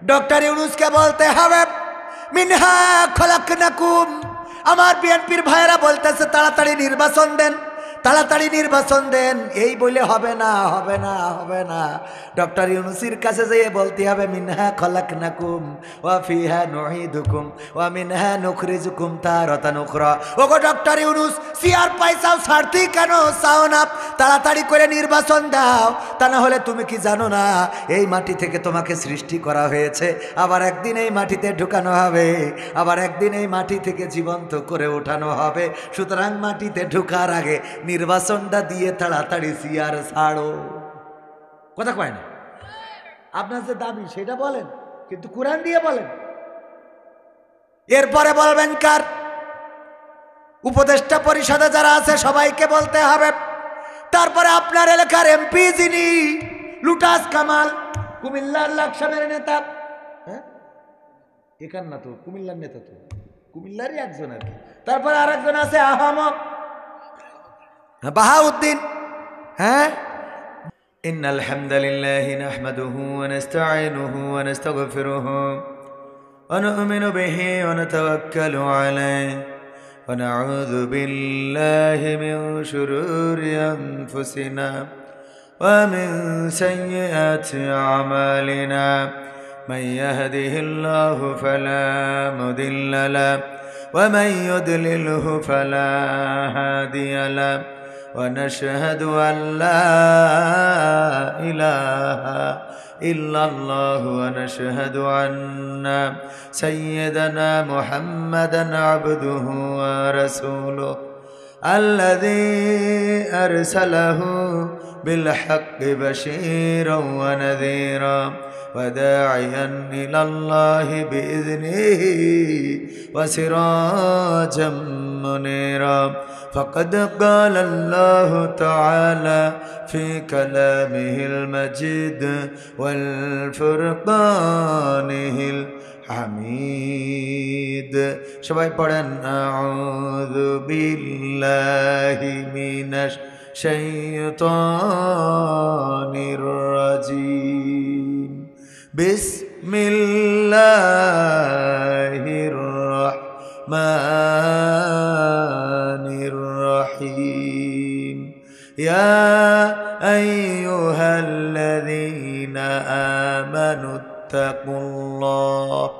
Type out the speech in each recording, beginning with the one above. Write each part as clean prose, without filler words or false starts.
Doctor ইউনূসকে বলতে হবে মিনহা খলাকনাকুম। আমার বিএনপির ভাইয়েরা বলতেছে তাড়াতাড়ি নির্বাচন দেন, তাড়াতাড়ি নির্বাচন দেন। এই বলে হবে না, হবে না, হবে না। ডক্টর ইউনূসের কাছে যেয়ে বলতে হবে মিনহা খলাকনাকুম ওয়া ফিহা নুঈদুকুম ওয়া মিনহা নুখরিজুকুম তারাতান উখরা। ওগো ডক্টর ইউনূস, সিআর পয়সাও ছাড়তেই কেন চাও না? তাড়াতাড়ি করে নির্বাচন দাও, তা না হলে তুমি কি জানো না এই মাটি থেকে তোমাকে সৃষ্টি করা হয়েছে, আবার একদিন এই মাটিতে ঢুকানো হবে, আবার একদিন এই মাটি থেকে জীবন্ত করে ওঠানো হবে। সুতরাং মাটিতে ঢুকার আগে নির্বাচনটা দিয়ে তাড়াতাড়ি সিআর ছাড়ো। কথা কয় না? আপনার যে দাবি সেটা বলেন, কিন্তু কোরআন দিয়ে বলেন। এরপরে বলবেন কার? উপদেষ্টা পরিষদে যারা আছে সবাইকে বলতে হবে। তারপরে আপনার এলাকার এমপি যিনি লুটাস কামাল, কুমিল্লার লাকসামের নেতা, হ্যাঁ এখান না তো, কুমিল্লার নেতা তো, কুমিল্লারই একজন আর কি। তারপরে আর একজন আছে আহমদ বাহাউদ্দিন। হ্যাঁ, ইন্নাল হামদালিল্লাহি নাহমাদুহু ওয়া নাস্তাঈনুহু ওয়া নাস্তাগফিরুহু ওয়া নু'মিনু বিহি ওয়া নাতাওয়াক্কালু আলাইহি ওয়া নাউযু বিল্লাহি মিন শুরুরি আনফুসিনা ওয়া মিন সাইয়্যাতি আমালিনা। মান ইয়াহদিহিল্লাহু ফালা মুদিল্লা লাহু ওয়া মান ইউদ্লিলহু ফালা হাদিয়া লাহু। ونشهد أن لا إله إلا الله ونشهد أن سيدنا محمدا عبده ورسوله الذي أرسله بالحق بشيرا ونذيرا وداعيا إلى الله بإذنه وسراجا منيرا. فقد قال الله تعالى في كلامه المجيد والفرقانه الحميد. সবাই পড়েন আউযু বিল্লাহি মিনাশ শাইতানির রাজিম। বিসমিল্লাহির রাহমানির রহিম। ইয়া আইয়ুহাল্লাযীনা আমানুত্তাকুল্লাহ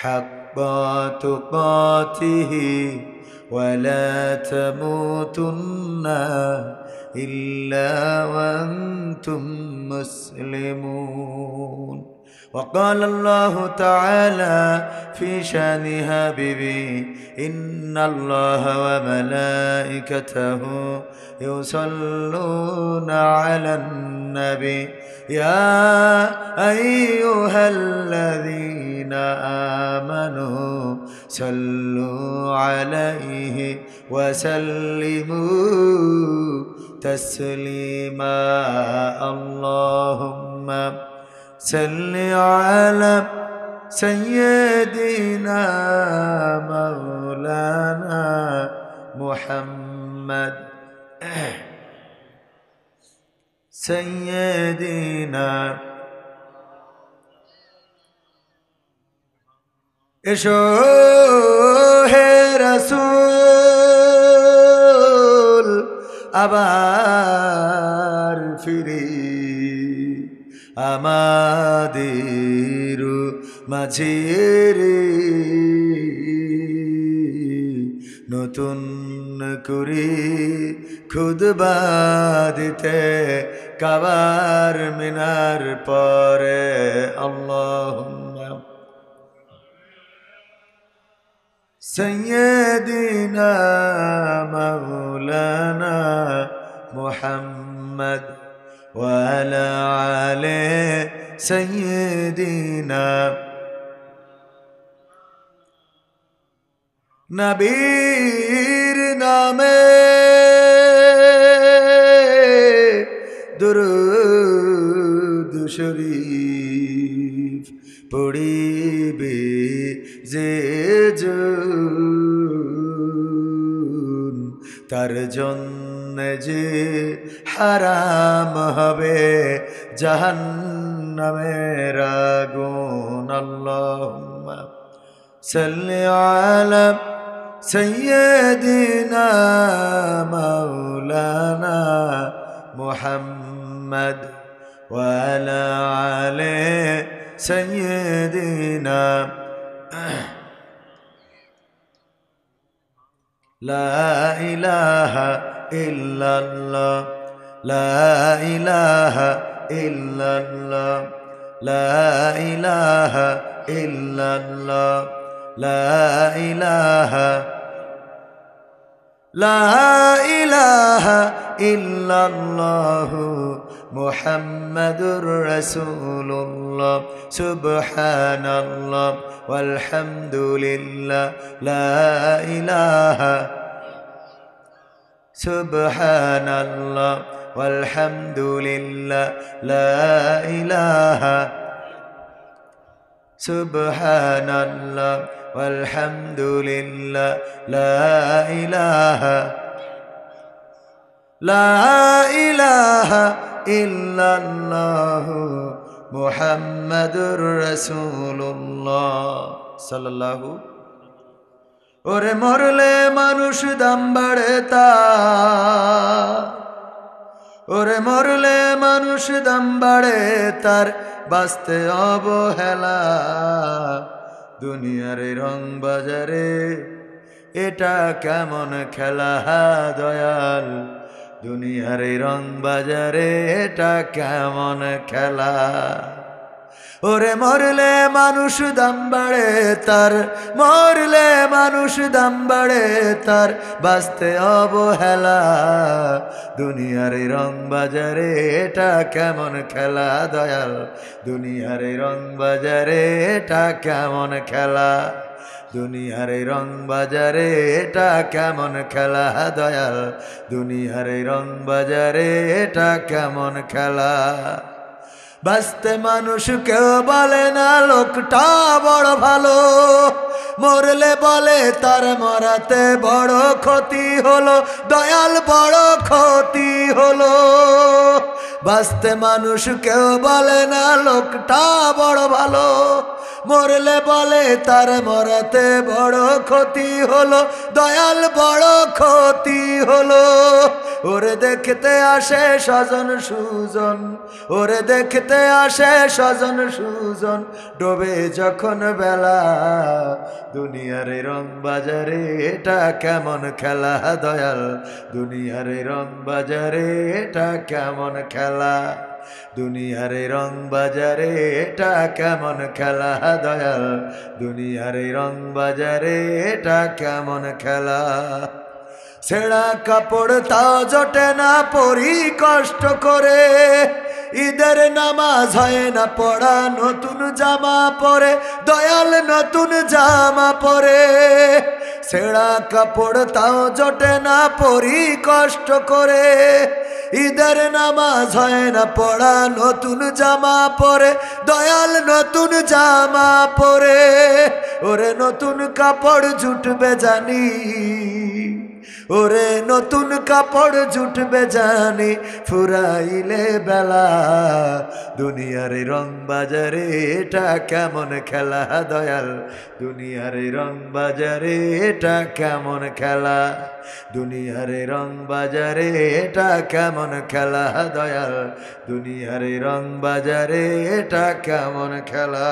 হাক্কা তুকাতিহি ওয়া লা তামুতুন্না ইল্লা ওয়া আনতুম মুসলিমুন। وقال الله تعالى في شان حبيبي إن الله وملائكته يصلون على النبي يا أيها الذين آمنوا صلوا عليه وسلموا تسليما. اللهم صل على سيدنا مولانا محمد سيدنا এসো হে রাসূল আবার ফিরে আমাদের মাঝে রে নতুন করে খুতবা দিতে কাবার মিনার পরে। আল্লাহুম্মা সাইয়্যিদিনা মাওলানা মুহাম্মদ وعلى آل سيدنا নবীর নামে দুরূদ শরীফ পড়িবে যে জন তার জন্য যে হারাম হবে জাহান্নাম জাহান্নামের আগুন আল্লাহুম্মা সাল্লি আলা সাইয়্যিদিনা মাওলানা মুহাম্মদ ওয়া আলা আলি সাইয়্যিদিনা লা ইলাহা ইল্লাল্লাহ লা ইলাহা ইল্লাল্লাহ লা ইলাহা ইল্লাল্লাহ লা ইলাহা ইল্লাল্লাহ মুহাম্মাদুর রাসূলুল্লাহ সুবহানাল্লাহ ওয়ালহামদুলিল্লাহ লা ইলাহা সুবহানাল্লাহ walhamdulillah la ilaha subhanallah walhamdulillah la ilaha illallah muhammadur rasulullah sallallahu ওরে মরলে মানুষ দাম বাড়ে তার ওরে মরলে মানুষ দাম বাড়ে তার বাঁচতে অবহেলা দুনিয়ার রং বাজারে এটা কেমন খেলা দয়াল দুনিয়ার রং বাজারে এটা কেমন খেলা ওরে মরলে মানুষ দাম বাড়ে তার মরলে মানুষ দাম বাড়ে তার বাঁচতে অবহেলা দুনিয়ার রং বাজারে এটা কেমন খেলা দয়াল দুনিয়ার রং বাজারে এটা কেমন খেলা দুনিয়ার রং বাজারে এটা কেমন খেলা দয়াল দুনিয়ার রং বাজারে এটা কেমন খেলা বাঁচতে মানুষ কেউ বলে না লোকটা বড় ভালো মরলে বলে তার মরাতে বড় ক্ষতি হলো দয়াল বড় ক্ষতি হলো বাঁচতে মানুষ কেউ বলে না লোকটা বড় ভালো মরলে বলে তার মরাতে বড় ক্ষতি হলো দয়াল বড় ক্ষতি হলো ওরে দেখতে আসে স্বজন সুজন ওরে দেখতে আসে স্বজন সুজন ডোবে যখন বেলা দুনিয়ার রং বাজারে এটা কেমন খেলা দয়াল দুনিয়ার রং বাজারে এটা কেমন খেলা দুনিয়ার রং বাজারে এটা কেমন খেলা দয়াল দুনিয়ার রং বাজারে এটা কেমন খেলা ছেঁড়া কাপড় তা জোটে না পরি কষ্ট করে ঈদের নামাজ হয় না পড়া নতুন জামা পরে দয়াল নতুন জামা পরে ছেঁড়া কাপড় তাও জোটে না পরি কষ্ট করে ঈদের নামাজ হয় না পড়া নতুন জামা পরে দয়াল নতুন জামা পরে ওরে নতুন কাপড় জুটবে জানি ওরে নতুন কাপড় জুটবে জানি ফুরাইলে বেলা দুনিয়ার রং বাজারে এটা কেমন খেলা দয়াল দুনিয়ার রং বাজারে এটা কেমন খেলা দুনিয়ার রং বাজারে এটা কেমন খেলা দয়াল দুনিয়ার রং বাজারে এটা কেমন খেলা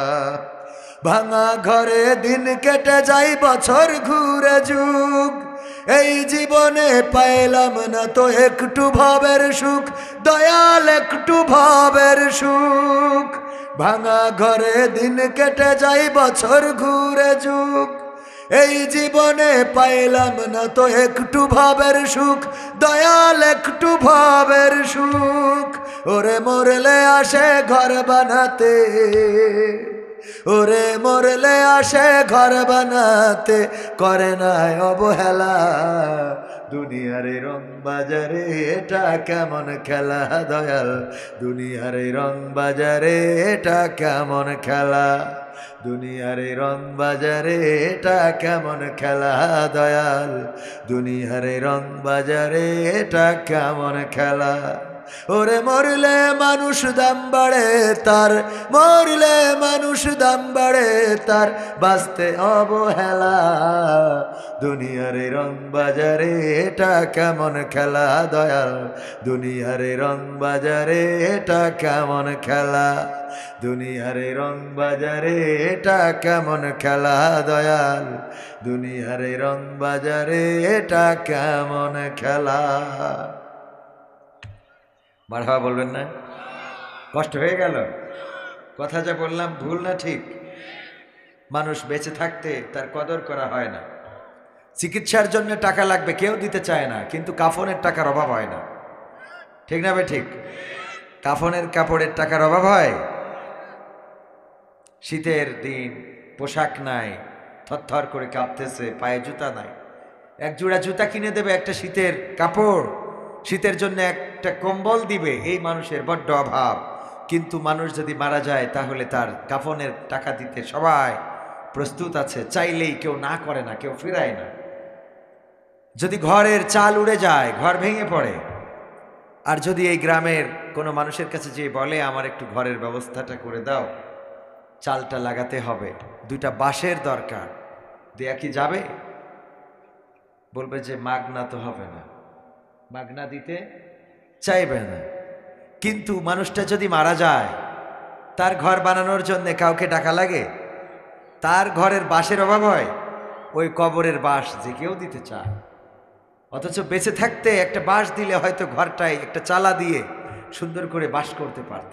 ভাঙা ঘরে দিন কেটে যাই বছর ঘুরে যুগ এই জীবনে পাইলাম না তো একটু ভাবের সুখ দয়াল একটু ভাবের সুখ ভাঙা ঘরে দিন কেটে যাই বছর ঘুরে যুগ এই জীবনে পাইলাম না তো একটু ভাবের সুখ দয়াল একটু ভাবের সুখ ওরে মরলে আসে ঘর বানাতে ওরে মরলে আসে ঘর বানাতে করে না অবহেলা দুনিয়ার রং বাজারে এটা কেমন খেলা দয়াল দুনিয়ার রং বাজারে এটা কেমন খেলা দুনিয়ার রং বাজারে এটা কেমন খেলা দয়াল দুনিয়ার রং বাজারে এটা কেমন খেলা ওরে মরলে মানুষ দাম বাড়ে তার, মরলে মানুষ দাম বাড়ে তার, বাঁচতে অবহেলা। দুনিয়ার রং বাজারে এটা কেমন খেলা দয়াল, দুনিয়ার রং বাজারে এটা কেমন খেলা, দুনিয়ার রং বাজারে এটা কেমন খেলা দয়াল, দুনিয়ার রং বাজারে এটা কেমন খেলা। মারহাবা বলবেন না? কষ্ট হয়ে গেল? কথা যা বললাম ভুল না ঠিক? মানুষ বেঁচে থাকতে তার কদর করা হয় না। চিকিৎসার জন্য টাকা লাগবে, কেউ দিতে চায় না, কিন্তু কাফনের টাকার অভাব হয় না। ঠিক না ভাই? ঠিক। কাফনের কাপড়ের টাকার অভাব হয়। শীতের দিন, পোশাক নাই, থরথর করে কাঁপতেছে, পায়ে জুতা নাই, এক জোড়া জুতা কিনে দেবে, একটা শীতের কাপড়, শীতের জন্য একটা কম্বল দিবে, এই মানুষের বড্ড অভাব। কিন্তু মানুষ যদি মারা যায় তাহলে তার কাফনের টাকা দিতে সবাই প্রস্তুত আছে, চাইলেই কেউ না করে না, কেউ ফিরায় না। যদি ঘরের চাল উড়ে যায়, ঘর ভেঙে পড়ে, আর যদি এই গ্রামের কোনো মানুষের কাছে যে বলে আমার একটু ঘরের ব্যবস্থাটা করে দাও, চালটা লাগাতে হবে, দুইটা বাঁশের দরকার, দেয়া কি যাবে? বলবে যে মাগনা তো হবে না, মাগনা দিতে চাইবে না। কিন্তু মানুষটা যদি মারা যায়, তার ঘর বানানোর জন্য কাউকে টাকা লাগে? তার ঘরের বাঁশের অভাব হয়? ওই কবরের বাঁশ যে কেউ দিতে চায়। অথচ বেঁচে থাকতে একটা বাঁশ দিলে হয়তো ঘরটায় একটা চালা দিয়ে সুন্দর করে বাস করতে পারত।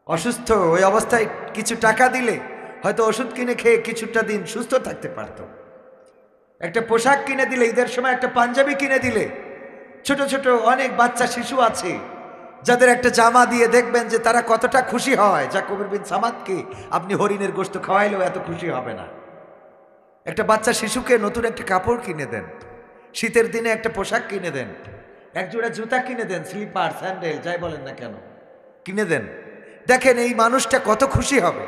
অসুস্থ ওই অবস্থায় কিছু টাকা দিলে হয়তো ওষুধ কিনে খেয়ে কিছুটা দিন সুস্থ থাকতে পারত। একটা পোশাক কিনে দিলে, ঈদের সময় একটা পাঞ্জাবি কিনে দিলে, ছোট ছোট অনেক বাচ্চা শিশু আছে যাদের একটা জামা দিয়ে দেখবেন যে তারা কতটা খুশি হয়। যা কবির বিন সামাদকে আপনি হরিণের গোশত খাওয়াইলেও এত খুশি হবে না। একটা বাচ্চা শিশুকে নতুন একটা কাপড় কিনে দেন, শীতের দিনে একটা পোশাক কিনে দেন, এক জোড়া জুতা কিনে দেন, স্লিপার স্যান্ডেল যাই বলেন না কেন কিনে দেন, দেখেন এই মানুষটা কত খুশি হবে।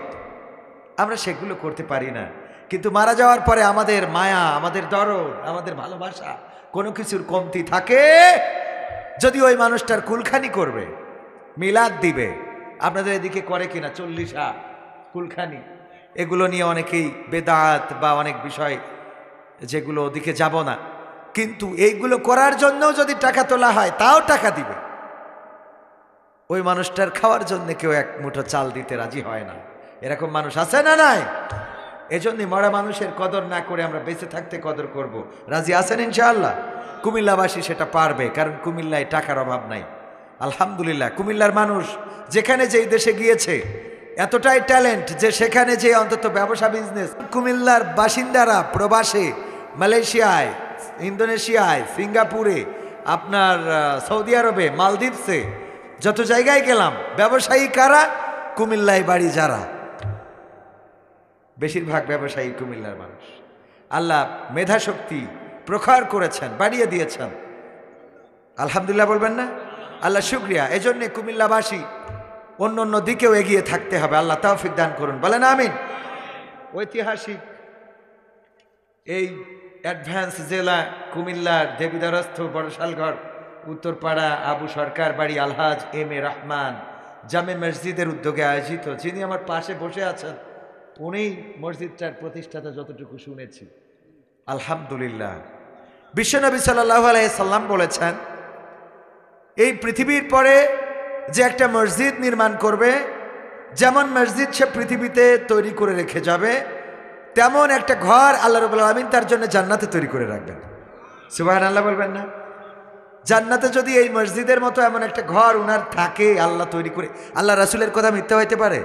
আমরা সেগুলো করতে পারি না। কিন্তু মারা যাওয়ার পরে আমাদের মায়া, আমাদের দরদ, আমাদের ভালোবাসা কোনো কিছুর কমতি থাকে যদি ওই মানুষটার কুলখানি করবে, মিলাদ দিবে। আপনাদের এদিকে করে কিনা 40 কুলখানি? এগুলো নিয়ে অনেকেই বেদাত বা অনেক বিষয়, যেগুলো ওদিকে যাব না, কিন্তু এইগুলো করার জন্য যদি টাকা তোলা হয় তাও টাকা দিবে। ওই মানুষটার খাওয়ার জন্য কেউ এক মুঠো চাল দিতে রাজি হয় না। এরকম মানুষ আছে না নাই? এজন্যই মরা মানুষের কদর না করে আমরা বেঁচে থাকতে কদর করব। রাজি আছেন ইনশাআল্লাহ? কুমিল্লাবাসী সেটা পারবে, কারণ কুমিল্লায় টাকার অভাব নাই আলহামদুলিল্লাহ। কুমিল্লার মানুষ যেখানে যেই দেশে গিয়েছে এতটাই ট্যালেন্ট যে সেখানে যে অন্তত ব্যবসা বিজনেস, কুমিল্লার বাসিন্দারা প্রবাসে, মালয়েশিয়ায়, ইন্দোনেশিয়ায়, সিঙ্গাপুরে, আপনার সৌদি আরবে, মালদ্বীপসে, যত জায়গায় গেলাম, ব্যবসায়ী কারা? কুমিল্লায় বাড়ি যারা, বেশিরভাগ ব্যবসায়ী কুমিল্লার মানুষ। আল্লাহ মেধা শক্তি প্রখর করেছেন, বাড়িয়ে দিয়েছেন, আলহামদুলিল্লাহ বলবেন না? আল্লাহ শুকরিয়া। এজন্য কুমিল্লাবাসী অন্য অন্য দিকেও এগিয়ে থাকতে হবে। আল্লাহ তৌফিক দান করুন, বলেন আমিন। ঐতিহাসিক এই অ্যাডভান্স জেলা কুমিল্লার দেবীদারস্থ বড়শালঘর উত্তরপাড়া আবু সরকার বাড়ি আলহাজ এম এ রহমান জামে মসজিদের উদ্যোগে আয়োজিত, যিনি আমার পাশে বসে আছেন, উনি মসজিদটার প্রতিষ্ঠাতা যতটুকু শুনেছি আলহামদুলিল্লাহ। বিশ্বনবী সাল্লাল্লাহু আলাইহি সাল্লাম বলেছেন, এই পৃথিবীর পরে যে একটা মসজিদ নির্মাণ করবে, যেমন মসজিদ সে পৃথিবীতে তৈরি করে রেখে যাবে, তেমন একটা ঘর আল্লাহ রাব্বুল আলামিন তার জন্য জান্নাতে তৈরি করে রাখবেন। সুবহানাল্লাহ বলবেন না? জান্নাতে যদি এই মসজিদের মতো এমন একটা ঘর উনার থাকে, আল্লাহ তৈরি করে, আল্লাহ রাসূলের কথা মিথ্যা হইতে পারে?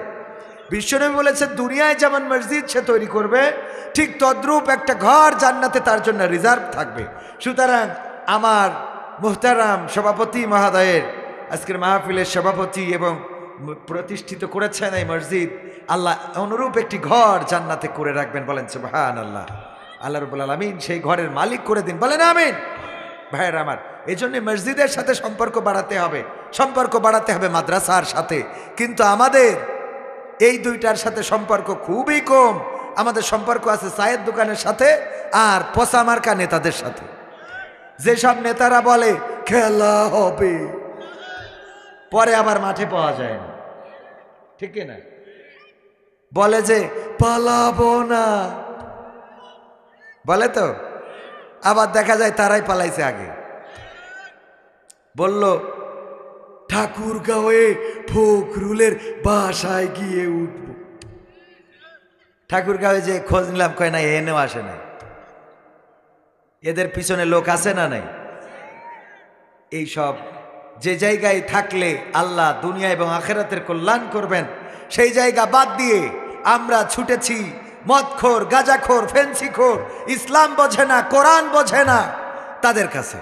বিশ্বনবী বলেছেন দুনিয়ায় যেমন মসজিদ সে তৈরি করবে, ঠিক তদ্রূপ একটা ঘর জান্নাতে তার জন্য রিজার্ভ থাকবে। সুতরাং আমার মুহতারাম সভাপতি মহোদয়ের, আজকের মাহফিলের সভাপতি এবং প্রতিষ্ঠিত করেছেন এই মসজিদ, আল্লাহ অনুরূপ একটি ঘর জান্নাতে করে রাখবেন, বলেন সুবহানাল্লাহ। আল্লাহ রাব্বুল আলামিন সেই ঘরের মালিক করে দিন, বলেন আমিন। ভাইয়ের আমার, এই জন্য মসজিদের সাথে সম্পর্ক বাড়াতে হবে, সম্পর্ক বাড়াতে হবে মাদ্রাসার সাথে। কিন্তু আমাদের এই দুইটার সাথে সম্পর্ক খুবই কম। আমাদের সম্পর্ক আছে চায়ের দোকানের সাথে আর পচা মার্কা নেতাদের সাথে। যেসব নেতারা বলে খেলা হবে, পরে আবার মাঠে পাওয়া যায় না, ঠিক না? বলে যে পালাবো না, বলে তো, আবার দেখা যায় তারাই পালাইছে আগে। বলল ঠাকুরগাঁওয়ে ফখরুলের বাসায় গিয়ে উঠব। ঠাকুরগাঁওয়ে যে খোঁজ নিলাম, কয় না এনেও আসে নাই। এদের পিছনে লোক আছে না নাই? এই সব যে জায়গায় থাকলে আল্লাহ দুনিয়া এবং আখিরাতের কল্যাণ করবেন, সেই জায়গা বাদ দিয়ে আমরা ছুটেছি মদখোর, গাঁজাখোর, ফেন্সিখোর, ইসলাম বোঝে না, কোরআন বোঝে না তাদের কাছে।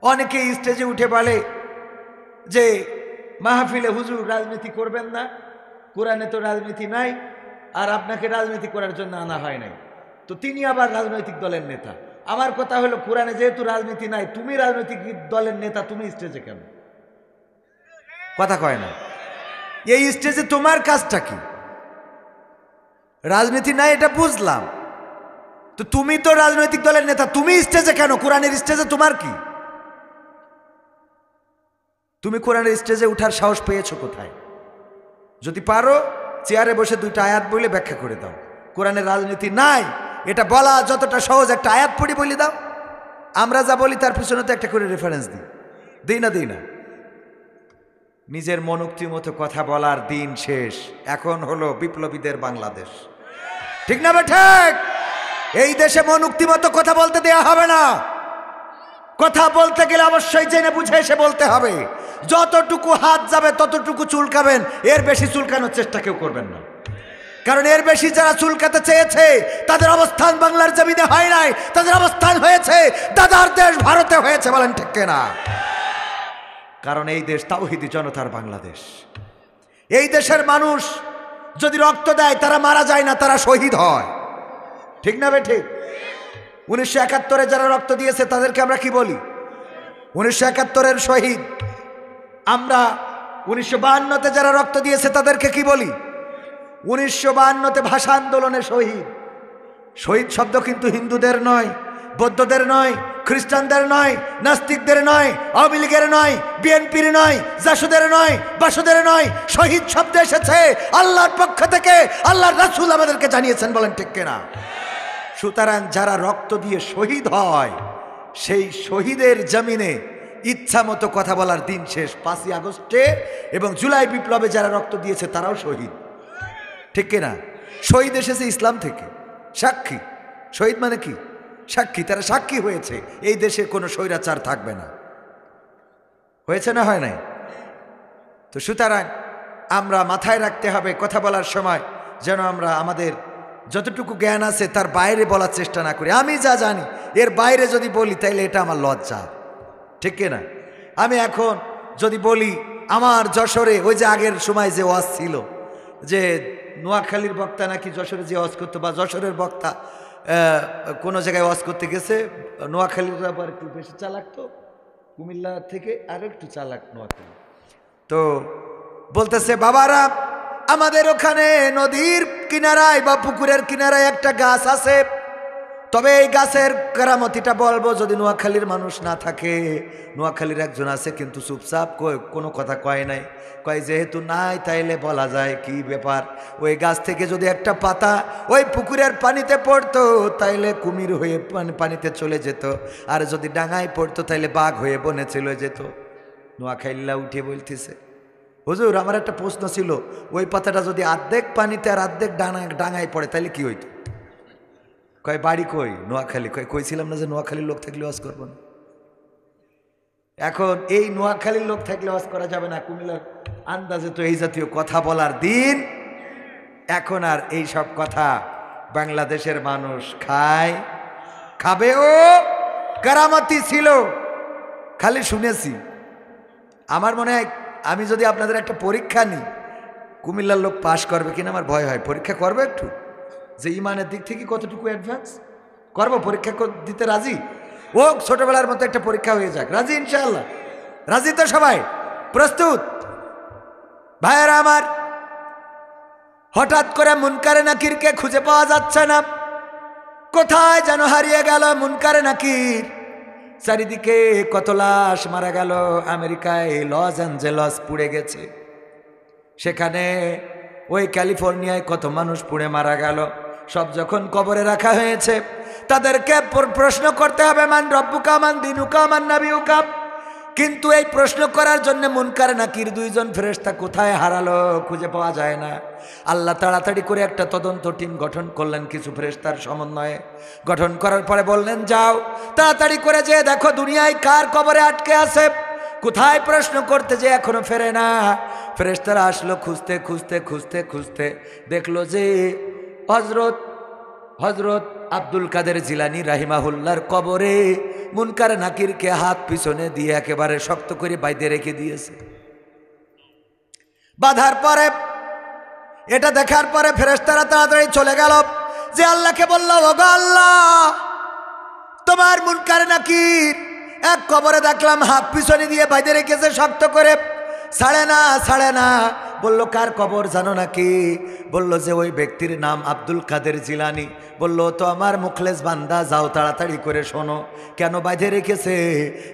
অনেকে স্টেজে উঠে বলে যে মাহফিলে হুজুর রাজনীতি করবেন না, কোরআনে তো রাজনীতি নাই, আর আপনাকে রাজনীতি করার জন্য আনা হয় নাই, তো তিনি আবার রাজনৈতিক দলের নেতা। আমার কথা হলো, কোরআনে যেহেতু রাজনীতি নাই, তুমি রাজনৈতিক দলের নেতা, তুমি স্টেজে কেন? কথা কয় না। এই স্টেজে তোমার কাজটা কি? রাজনীতি নাই এটা বুঝলাম, তো তুমি তো রাজনৈতিক দলের নেতা, তুমি স্টেজে কেন? কোরআনের স্টেজে তোমার কি? তুমি কোরআনের স্টেজে উঠার সাহস পেয়েছো কোথায়? যদি পারো চেয়ারে বসে দুইটা আয়াত বলে ব্যাখ্যা করে দাও। কোরআনের রাজনীতি নাই এটা বলা যতটা সহজ, একটা আয়াত পড়ি বলে দাও। আমরা যা বলি তার পিছনে তো একটা করে রেফারেন্স দিই না। নিজের মনোক্তি মতো কথা বলার দিন শেষ। এখন হলো বিপ্লবীদের বাংলাদেশ, ঠিক না ঠিক? এই দেশে মনোক্তি মতো কথা বলতে দেয়া হবে না। কথা বলতে গেলে অবশ্যই জেনে বুঝে এসে বলতে হবে। যতটুকু হাত যাবে ততটুকু চুলকাবেন, এর বেশি চুলকানোর চেষ্টা কেউ করবেন না। কারণ এর বেশি যারা চুলকাতে চেয়েছে তাদের অবস্থান বাংলার জমিনে হয় নাই, তাদের অবস্থান হয়েছে দাদার দেশ ভারতে হয়েছে। বলেন ঠিক না? কারণ এই দেশ তাওহীদি জনতার বাংলাদেশ। এই দেশের মানুষ যদি রক্ত দেয় তারা মারা যায় না, তারা শহীদ হয়, ঠিক না ঠিক? 1971-এ যারা রক্ত দিয়েছে তাদেরকে আমরা কি বলি? 1971-এর শহীদ। আমরা 1952-তে যারা রক্ত দিয়েছে তাদেরকে কি বলি? 1952-তে ভাষা আন্দোলনের শহীদ। শহীদ শব্দ কিন্তু হিন্দুদের নয়, বৌদ্ধদের নয়, খ্রিস্টানদের নয়, নাস্তিকদের নয়, আওয়ামী লীগের নয়, বিএনপির নয়, জাসদের নয়, বাসুদের নয়। শহীদ শব্দ এসেছে আল্লাহর পক্ষ থেকে, আল্লাহর রাসূল আমাদেরকে জানিয়েছেন। বলেন ঠিক কিনা? সুতরাং যারা রক্ত দিয়ে শহীদ হয়, সেই শহীদের জমিনে ইচ্ছা মতো কথা বলার দিন শেষ। 5ই আগস্টে এবং জুলাই বিপ্লবে যারা রক্ত দিয়েছে তারাও শহীদ, ঠিক কিনা? শহীদ এসেছে ইসলাম থেকে। সাক্ষী, শহীদ মানে কি? সাক্ষী। তারা সাক্ষী হয়েছে এই দেশে কোনো স্বৈরাচার থাকবে না। হয়েছে না হয় নাই? তো সুতরাং আমরা মাথায় রাখতে হবে কথা বলার সময় যেন আমরা আমাদের যতটুকু জ্ঞান আছে তার বাইরে বলার চেষ্টা না করি। আমি যা জানি এর বাইরে যদি বলি তাইলে এটা আমার লজ্জা, ঠিক কিনা? আমি এখন যদি বলি আমার যশোরে ওই যে আগের সময় যে ওয়াজ ছিল যে নোয়াখালীর বক্তা নাকি যশোরে যে ওয়াজ করতো, বা যশোরের বক্তা কোনো জায়গায় ওয়াজ করতে গেছে, নোয়াখালীর আবার একটু বেশি চালাক, তো কুমিল্লা থেকে আরও একটু চালাক নোয়াখালী। তো বলতেছে বাবারা আমাদের ওখানে নদীর কিনারায় বা পুকুরের কিনারায় একটা গাছ আছে, তবে এই গাছের কেরামতিটা বলবো যদি নোয়াখালীর মানুষ না থাকে। নোয়াখালীর একজন আছে কিন্তু চুপচাপ, কোনো কথা কয় নাই। কয় যেহেতু নাই তাইলে বলা যায় কি ব্যাপার। ওই গাছ থেকে যদি একটা পাতা ওই পুকুরের পানিতে পড়তো তাইলে কুমির হয়ে পানিতে চলে যেত, আর যদি ডাঙায় পড়তো তাইলে বাঘ হয়ে বনে চলে যেত। নোয়াখালীরা উঠে বলতেছে হুজুর আমার একটা প্রশ্ন ছিল, ওই পাতাটা যদি অর্ধেক পানিতে আর অর্ধেক ডাঙায় পড়ে তাইলে কি হইতো? কয় বাড়ি কই? নোয়াখালী। কইছিলাম না যে নোয়াখালীর লোক থাকলে ওয়াজ করবো না। এখন এই নোয়াখালীর লোক থাকলে ওয়াজ করা যাবে না, কুমিল্লার আন্দাজে তো এই জাতীয় কথা বলার দিন এখন আর এই সব কথা বাংলাদেশের মানুষ খাবে। ও কারামতি ছিল, খালি শুনেছি। আমার মনে হয় আমি যদি আপনাদের একটা পরীক্ষা নিই, কুমিল্লার লোক পাশ করবে কিনা আমার ভয় হয়। পরীক্ষা করবে একটু, যে ইমানের দিক থেকে কতটুকু অ্যাডভান্স করবো, পরীক্ষা দিতে রাজি? ও ছোটবেলার মতো একটা পরীক্ষা হয়ে যাক, রাজি? ইনশাআল্লাহ রাজি তো? সবাই প্রস্তুত? ভাইয়েরা আমার, হঠাৎ করে মুনকারে নাকিরকে খুঁজে পাওয়া যাচ্ছে না, কোথায় যেন হারিয়ে গেল মুনকারে নাকির। চারিদিকে কত লাশ মারা গেল। আমেরিকায় লস অ্যাঞ্জেলস পুড়ে গেছে, সেখানে ওই ক্যালিফোর্নিয়ায় কত মানুষ পুড়ে মারা গেল। সব যখন কবরে রাখা হয়েছে, তাদেরকে প্রশ্ন করতে হবে, মান রব্বুকা মান দিনুকা মান নাবিউকা। কিন্তু এই প্রশ্ন করার জন্য মুনকার নাকির দুইজন ফেরেশতা কোথায় হারালো, খুঁজে পাওয়া যায় না। আল্লাহ তাড়াতাড়ি করে একটা তদন্ত টিম গঠন করলেন, কিছু ফেরেশতার সমন্বয়ে গঠন করার পরে বললেন, যাও তাড়াতাড়ি করে যে দেখো দুনিয়ায় কার কবরে আটকে আছে, কোথায় প্রশ্ন করতে যে এখনো ফেরে না। ফেরেশতারা আসলো, খুঁজতে খুঁজতে খুঁজতে খুঁজতে দেখলো যে হজরত আব্দুল কাদের জিলানী রাহিমাহুল্লাহর কবরে মুনকার নাকিরকে হাত পিছনে দিয়ে একেবারে শক্ত করে বাইধে রেখে দিয়েছে। বাঁধার পরে এটা দেখার পরে ফেরেশতারা তাড়াতাড়ি চলে গেল, যে আল্লাহকে বলল, ওগো আল্লাহ, তোমার মুনকার নাকির এক কবরে দেখলাম হাত পিছনে দিয়ে বাইধে রেখেছে শক্ত করে, ছাড়ে না ছাড়ে না। বলল, কার কবর জানো নাকি? বলল যে ওই ব্যক্তির নাম আব্দুল কাদের জিলানী। বলল, তো আমার মুখলেস বান্দা, যাও তাড়াতাড়ি করে শোনো, কেন বাঁধে রেখেছে,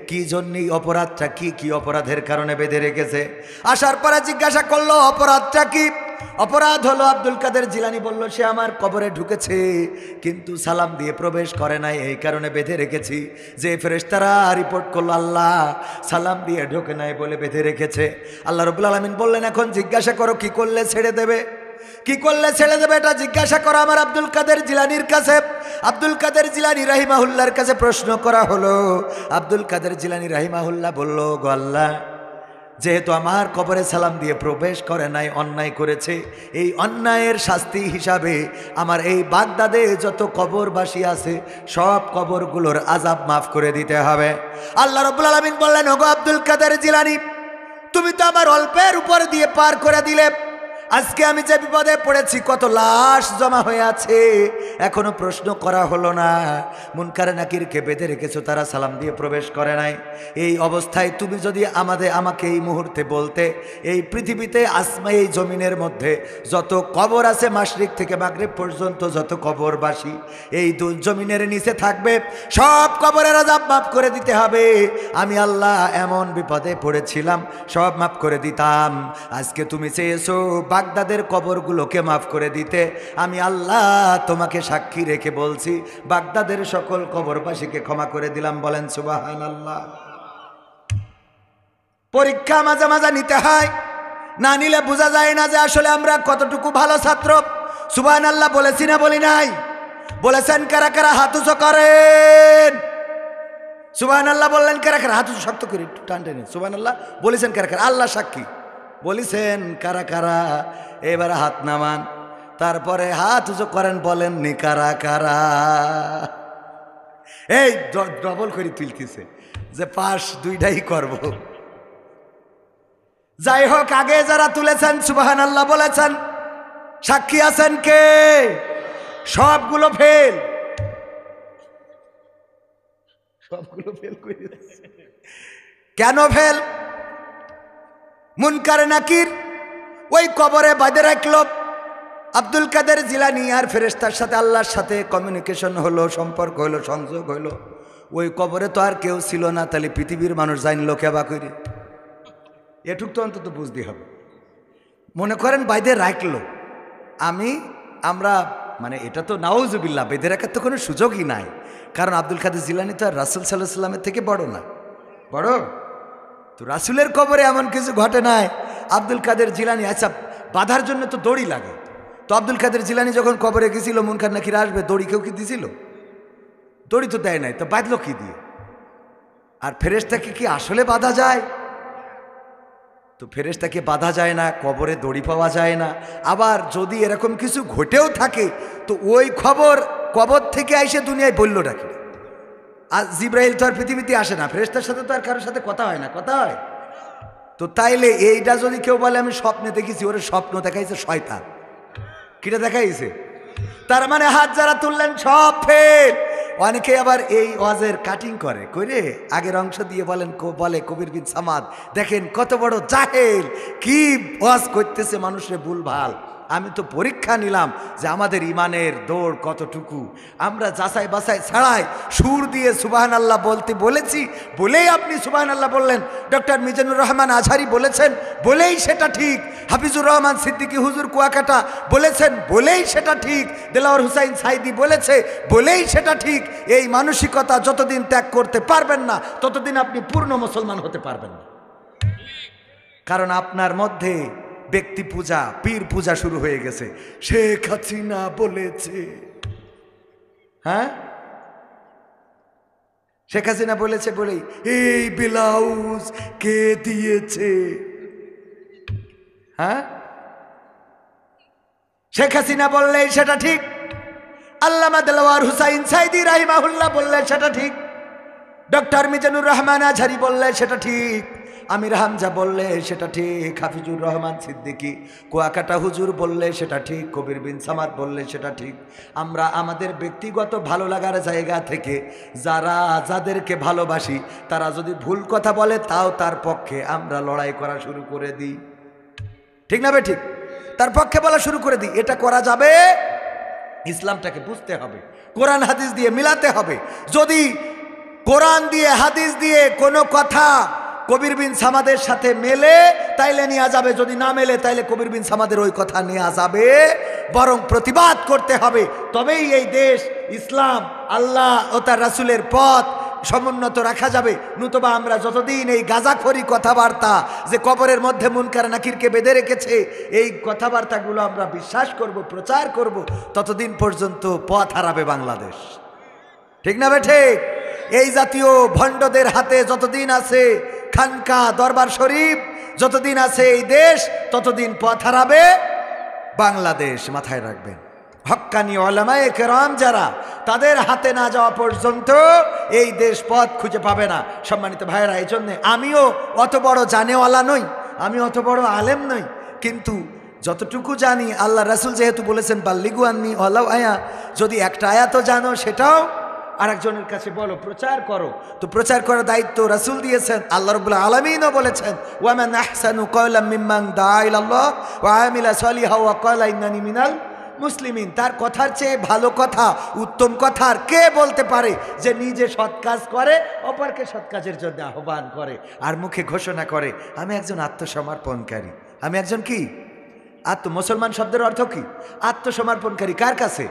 কি জন্যই, অপরাধটা কি, কি অপরাধের কারণে বেঁধে রেখেছে। আসার পরে জিজ্ঞাসা করলো, অপরাধটা কি? অপরাধ হলো, আব্দুল কাদের জিলানী বলল, সে আমার কবরে ঢুকেছে কিন্তু সালাম দিয়ে প্রবেশ করে নাই, এই কারণে বেঁধে রেখেছি। যে ফেরেশতারা রিপোর্ট করলো, আল্লাহ সালাম দিয়ে ঢোকে নাই বলে বেঁধে রেখেছে। আল্লাহ রাব্বুল আলামিন বললেন, এখন জিজ্ঞাসা করো কি করলে ছেড়ে দেবে, কি করলে ছেড়ে দেবে, এটা জিজ্ঞাসা করো আমার আব্দুল কাদের জিলানীর কাছে। আব্দুল কাদের জিলানী রাহিমাহুল্লাহর কাছে প্রশ্ন করা হলো। আব্দুল কাদের জিলানী রাহিমাহুল্লাহ বলল, গো আল্লাহ, যেহেতু আমার কবরে সালাম দিয়ে প্রবেশ করে নাই, অন্যায় করেছে, এই অন্যায়ের শাস্তি হিসাবে আমার এই বাগদাদে যত কবরবাসী আছে সব কবরগুলোর আযাব মাফ করে দিতে হবে। আল্লাহ রাব্বুল আলামিন বললেন, ওগো আব্দুল কাদের জিলানী, তুমি তো আমার অল্পের উপর দিয়ে পার করে দিলে। আজকে আমি যে বিপদে পড়েছি, কত লাশ জমা হয়ে আছে, এখনো প্রশ্ন করা হলো না। মুনকার নাকিরকে বেঁধে রেখেছো, তারা সালাম দিয়ে প্রবেশ করে নাই। এই অবস্থায় তুমি যদি আমাকে এই মুহূর্তে বলতে, এই পৃথিবীতে এই জমিনের মধ্যে যত কবর আছে, মাশরিক থেকে মাগরিব পর্যন্ত যত কবরবাসী এই জমিনের নিচে থাকবে, সব কবরের আযাব মাফ করে দিতে হবে। আমি আল্লাহ এমন বিপদে পড়েছিলাম, সব মাফ করে দিতাম। আজকে তুমি চেয়েছো বাগদাদের কবরগুলোকে মাফ করে দিতে, আমি আল্লাহ তোমাকে সাক্ষী রেখে বলছি, বাগদাদের সকল কবরবাসীকে ক্ষমা করে দিলাম। বলেন সুবহানাল্লাহ। পরীক্ষা মাঝে মাঝে নিতে হয়, না নিলে বোঝা যায় না যে আসলে আমরা কতটুকু ভালো ছাত্র। সুবহানাল্লাহ বলেছি না বলি নাই? বলেছেন কারা কারা? হাত উঁচু করেন। সুবহানাল্লাহ বললেন কারা কারা? হাত উঁচু শক্ত করে একটু টান টেনে সুবহানাল্লাহ বলেছেন কারা কারা? আল্লাহ সাক্ষী বলেছেন কারা কারা? এবারে হাত নামান, তারপরে হাত উঁচু করেন, বলেননি কারা কারা? এই ডবল করে তুলতেছে যে পাশ দুইটাই করব। যাই হোক, আগে যারা তুলেছেন সুবহানাল্লাহ বলেছেন, সাক্ষী আছেন কে? সবগুলো ফেল, সবগুলো ফেল করে দিয়েছে। কেন ফেল? মুনকার নাকির ওই কবরে বাঁধে রাখলো। আব্দুল কাদের জিলানী আর ফেরেশতার সাথে, আল্লাহর সাথে কমিউনিকেশন হলো, সম্পর্ক হলো, সংযোগ হলো। ওই কবরে তো আর কেউ ছিল না, তাহলে পৃথিবীর মানুষ জানলো কেবা করে? এটুক তো অন্তত বুঝতে হবে। মনে করেন বাইদে রাখলো, আমরা মানে এটা তো নাউজুবিল্লাহ, বেঁধে রাখার তো কোনো সুযোগই নাই। কারণ আব্দুল কাদের জিলানী তো আর রাসূল সাল্লাল্লাহু আলাইহি ওয়াসাল্লামের থেকে বড় না, বড় তো রাসূলের কবরে এমন কিছু ঘটে নাই। আব্দুল কাদের জিলানী, আচ্ছা বাঁধার জন্য তো দড়ি লাগে, তো আব্দুল কাদের জিলানী যখন কবরে গেছিল, মুনকার নাকির আসবে, দড়ি কেউ কি দিছিল? দড়ি তো দেয় নাই, তো বাঁধলো কি দিয়ে? আর ফেরেশতাকে কি আসলে বাঁধা যায়? তো ফেরেশতাকে বাঁধা যায় না, কবরে দড়ি পাওয়া যায় না। আবার যদি এরকম কিছু ঘটেও থাকে, তো ওই কবর থেকে এসে দুনিয়ায় বলল ডাকি। আর জিব্রাইল তো আর পৃথিবীতে আসে না, ফেরেশতার সাথে তো আর কারোর সাথে কথা হয় না, কথা হয়? তো তাইলে এইটা যদি কেউ বলে আমি স্বপ্নে দেখেছি, ওরে স্বপ্ন দেখাইছে শয়তান। কিটা দেখাইছে? তার মানে হাত যারা তুললেন সব ফেল। অনেকে আবার এই ওয়াজের কাটিং করে আগের অংশ দিয়ে বলে কবির বিন সামাদ, দেখেন কত বড় জাহেল, কি ওয়াজ করতেছে মানুষের ভুল ভাল। আমি তো পরীক্ষা নিলাম যে আমাদের ইমানের দৌড় কতটুকু। আমরা যাচাই বাছাই ছাড়াই সুর দিয়ে সুবহানাল্লাহ বলতে বলেছি বলেই আপনি সুবহানাল্লাহ বললেন। ডক্টর মিজানুর রহমান আজহারি বলেছেন বলেই সেটা ঠিক। হাফিজুর রহমান সিদ্দিকী হুজুর কুয়াকাটা বলেছেন বলেই সেটা ঠিক। দেলাওয়ার হুসাইন সাইদি বলেছে বলেই সেটা ঠিক। এই মানসিকতা যতদিন ত্যাগ করতে পারবেন না ততদিন আপনি পূর্ণ মুসলমান হতে পারবেন না। কারণ আপনার মধ্যে ব্যক্তি পূজা, পীর পূজা শুরু হয়ে গেছে। শেখ হাসিনা বলেছে, হ্যাঁ শেখ হাসিনা বলেছে বলেই এই ব্লাউজ কে দিয়েছে? হ্যাঁ শেখ হাসিনা বললেই সেটা ঠিক। আল্লামা দেলাওয়ার হুসাইন সাইদি রাহিমাহুল্লাহ বললে সেটা ঠিক। ডক্টর মিজানুর রহমান আজহারি বললে সেটা ঠিক। আমির হামজা বললে সেটা ঠিক। হাফিজুর রহমান সিদ্দিকী কুয়াকাটা হুজুর বললে সেটা ঠিক। কবির বিন সামাদ বললে সেটা ঠিক। আমরা আমাদের ব্যক্তিগত ভালো লাগার জায়গা থেকে যাদেরকে ভালোবাসি তারা যদি ভুল কথা বলে তাও তার পক্ষে আমরা লড়াই করা শুরু করে দিই। ঠিক না বে ঠিক? তার পক্ষে বলা শুরু করে দিই। এটা করা যাবে? ইসলামটাকে বুঝতে হবে, কোরআন হাদিস দিয়ে মিলাতে হবে। যদি কোরআন দিয়ে হাদিস দিয়ে কোনো কথা কবির বিন সামাদের সাথে মেলে তাইলে নেওয়া যাবে, যদি না মেলে তাইলে কবির বিন সামাদের ওই কথা নেওয়া যাবে, বরং প্রতিবাদ করতে হবে। তবেই এই দেশ ইসলাম, আল্লাহ ও তার রাসূলের পথ সমুন্নত রাখা যাবে। নতুবা আমরা যতদিন এই গাঁজাখড়ি কথাবার্তা যে কবরের মধ্যে মুনকার নাকিরকে বেঁধে রেখেছে এই কথাবার্তাগুলো আমরা বিশ্বাস করব, প্রচার করব, ততদিন পর্যন্ত পথ হারাবে বাংলাদেশ। ঠিক না বেঠে? এই জাতীয় ভণ্ডদের হাতে যতদিন আছে খানকা দরবার শরীফ, যতদিন আছে এই দেশ ততদিন পথ হারাবে বাংলাদেশ। মাথায় রাখবেন, হক্কানি উলামায়ে কেরাম যারা, তাদের হাতে না যাওয়া পর্যন্ত এই দেশ পথ খুঁজে পাবে না। সম্মানিত ভাইয়েরা, এই জন্যে আমিও অত বড় জানেওয়ালা নই, আমি অত বড় আলেম নই, কিন্তু যতটুকু জানি আল্লাহ রাসূল যেহেতু বলেছেন বাল্লিগু আন্নি ওয়ালাউ আয়া, যদি একটা আয়াতও জানো সেটাও আরেকজনের কাছে বলো, প্রচার করো। তো প্রচার করার দায়িত্ব রাসূল দিয়েছেন, আল্লাহ রাব্বুল আলামিনও বলেছেন ওয়া মান আহসানু কাওলাম মিম্মান দাআ ইলাল্লাহ ওয়া আমিলা সলিহা ওয়া ক্বালা ইন্নানি মিনাল মুসলিমিন। তার কথার চেয়ে ভালো কথা, উত্তম কথা আর কে বলতে পারে যে নিজে সৎ কাজ করে, অপরকে সৎ কাজের জন্য আহ্বান করে আর মুখে ঘোষণা করে আমি একজন আত্মসমর্পণকারী। আমি একজন কি? মুসলমান শব্দের অর্থ কি? আত্মসমর্পণকারী। কার কাছে?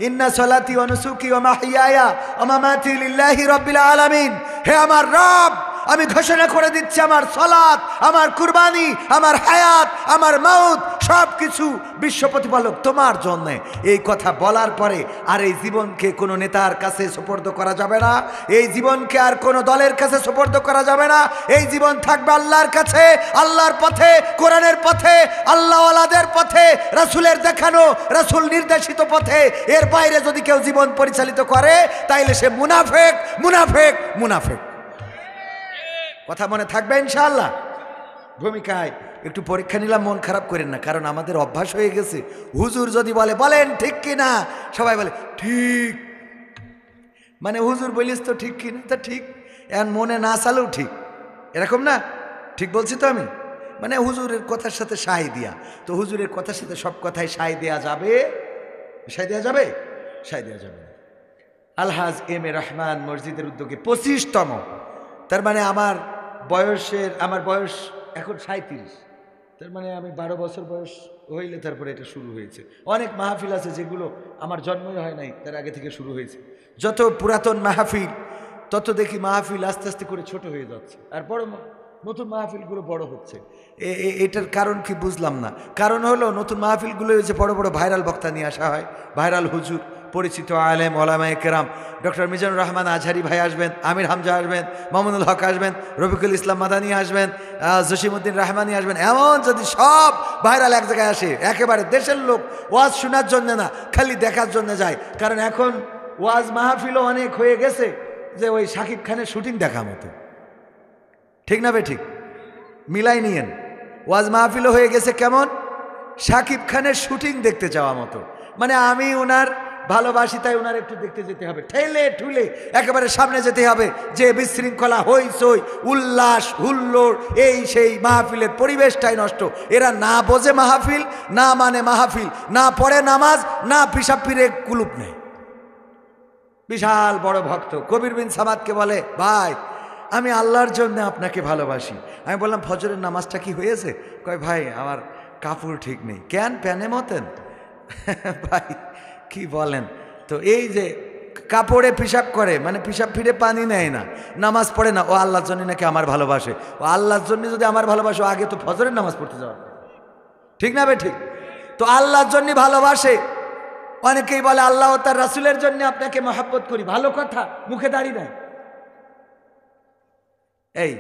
ইন্না সলাতি ওয়া নুসুকি ওয়া মাহইয়ায়া ওয়া মামাতি লিল্লাহি রাব্বিল আলামিন। হে আমার রব, আমি ঘোষণা করে দিচ্ছি আমার সালাত, আমার কুরবানি, আমার হায়াত, আমার মউত সব কিছু বিশ্ব প্রতিপালক তোমার জন্য। এই কথা বলার পরে আর এই জীবনকে কোনো নেতার কাছে সুপর্দ করা যাবে না, এই জীবনকে আর কোনো দলের কাছে সুপর্দ করা যাবে না। এই জীবন থাকবে আল্লাহর কাছে, আল্লাহর পথে, কোরআনের পথে, আল্লাহওয়ালাদের পথে, রাসূলের দেখানো, রাসূল নির্দেশিত পথে। এর বাইরে যদি কেউ জীবন পরিচালিত করে তাইলে সে মুনাফেক, মুনাফেক, মুনাফেক। কথা মনে থাকবে ইনশাআল্লাহ। ভূমিকায় একটু পরীক্ষা নিলাম, মন খারাপ করেন না, কারণ আমাদের অভ্যাস হয়ে গেছে হুজুর যদি বলে বলেন ঠিক কিনা, সবাই বলে ঠিক, মানে হুজুর বলিস তো ঠিক কিনা, তা ঠিক, এখন মনে না চালেও ঠিক, এরকম না? ঠিক বলছি তো আমি? মানে হুজুরের কথার সাথে সায় দিয়া, তো হুজুরের কথার সাথে সব কথায় সায় দেয়া যাবে? সায় দেওয়া যাবে? সায় দেওয়া যাবে না। আলহাজ এম এ রহমান মসজিদের উদ্যোগে 25তম, তার মানে আমার বয়স এখন 37, তার মানে আমি 12 বছর বয়স হইলে তারপরে এটা শুরু হয়েছে। অনেক মাহফিল আছে যেগুলো আমার জন্মই হয় নাই, তার আগে থেকে শুরু হয়েছে। যত পুরাতন মাহফিল তত দেখি মাহফিল আস্তে আস্তে করে ছোট হয়ে যাচ্ছে, আর নতুন মাহফিলগুলো বড় হচ্ছে। এটার কারণ কি বুঝলাম না। কারণ হলো নতুন মাহফিলগুলো যে বড় বড় ভাইরাল বক্তা নিয়ে আসা হয়, ভাইরাল হুজুর, পরিচিত আলেম ওলামায়ে কেরাম। ডক্টর মিজানুর রহমান আজহারি ভাই আসবেন, আমির হামজা আসবেন, মামুনুল হক আসবেন, রফিকুল ইসলাম মাদানী আসবেন, জসিমউদ্দিন রহমানি আসবেন। এমন যদি সব ভাইরাল এক জায়গায় আসে, একেবারে দেশের লোক ওয়াজ শোনার জন্য না, খালি দেখার জন্য যায়। কারণ এখন ওয়াজ মাহফিলও অনেক হয়ে গেছে যে ওই শাকিব খানের শুটিং দেখা মতো। ঠিক না বে ঠিক? মিলাই নিয়েন। ওয়াজ মাহফিলও হয়ে গেছে কেমন? শাকিব খানের শুটিং দেখতে যাওয়া মতো। মানে আমি ওনার ভালোবাসি তাই ওনার একটু দেখতে যেতে হবে, ঠেলে ঠুলে একেবারে সামনে যেতে হবে, যে বিশৃঙ্খলা হইচই উল্লাস হুল্লোড় এই সেই মাহফিলের পরিবেশটাই নষ্ট। এরা না বোঝে মাহফিল, না মানে মাহফিল, না পড়ে নামাজ, না পিসাব পিরে কুলুপ নেই। বিশাল বড় ভক্ত কবির বিন সামাদকে বলে, ভাই আমি আল্লাহর জন্য আপনাকে ভালোবাসি। আমি বললাম ফজরের নামাজটা কি হয়েছে? কয় ভাই আমার কাপড় ঠিক নেই। কেন প্যানে মতেন? ভাই কি বলেন? তো এই যে কাপড়ে পিসাব করে, মানে পিসাব ফিরে পানি নেয় না, নামাজ পড়ে না, ও আল্লাহর জন্য নাকি আমার ভালোবাসে। ও আল্লাহর জন্য যদি আমার ভালোবাসে, আগে তো ফজরের নামাজ পড়তে যাওয়া, ঠিক না বে ঠিক? তো আল্লাহর জন্য ভালোবাসে। অনেকেই বলে আল্লাহ ও তার রাসূলের জন্য আপনাকে মহব্বত করি, ভালো কথা, মুখে দাঁড়িয়ে নাই। এই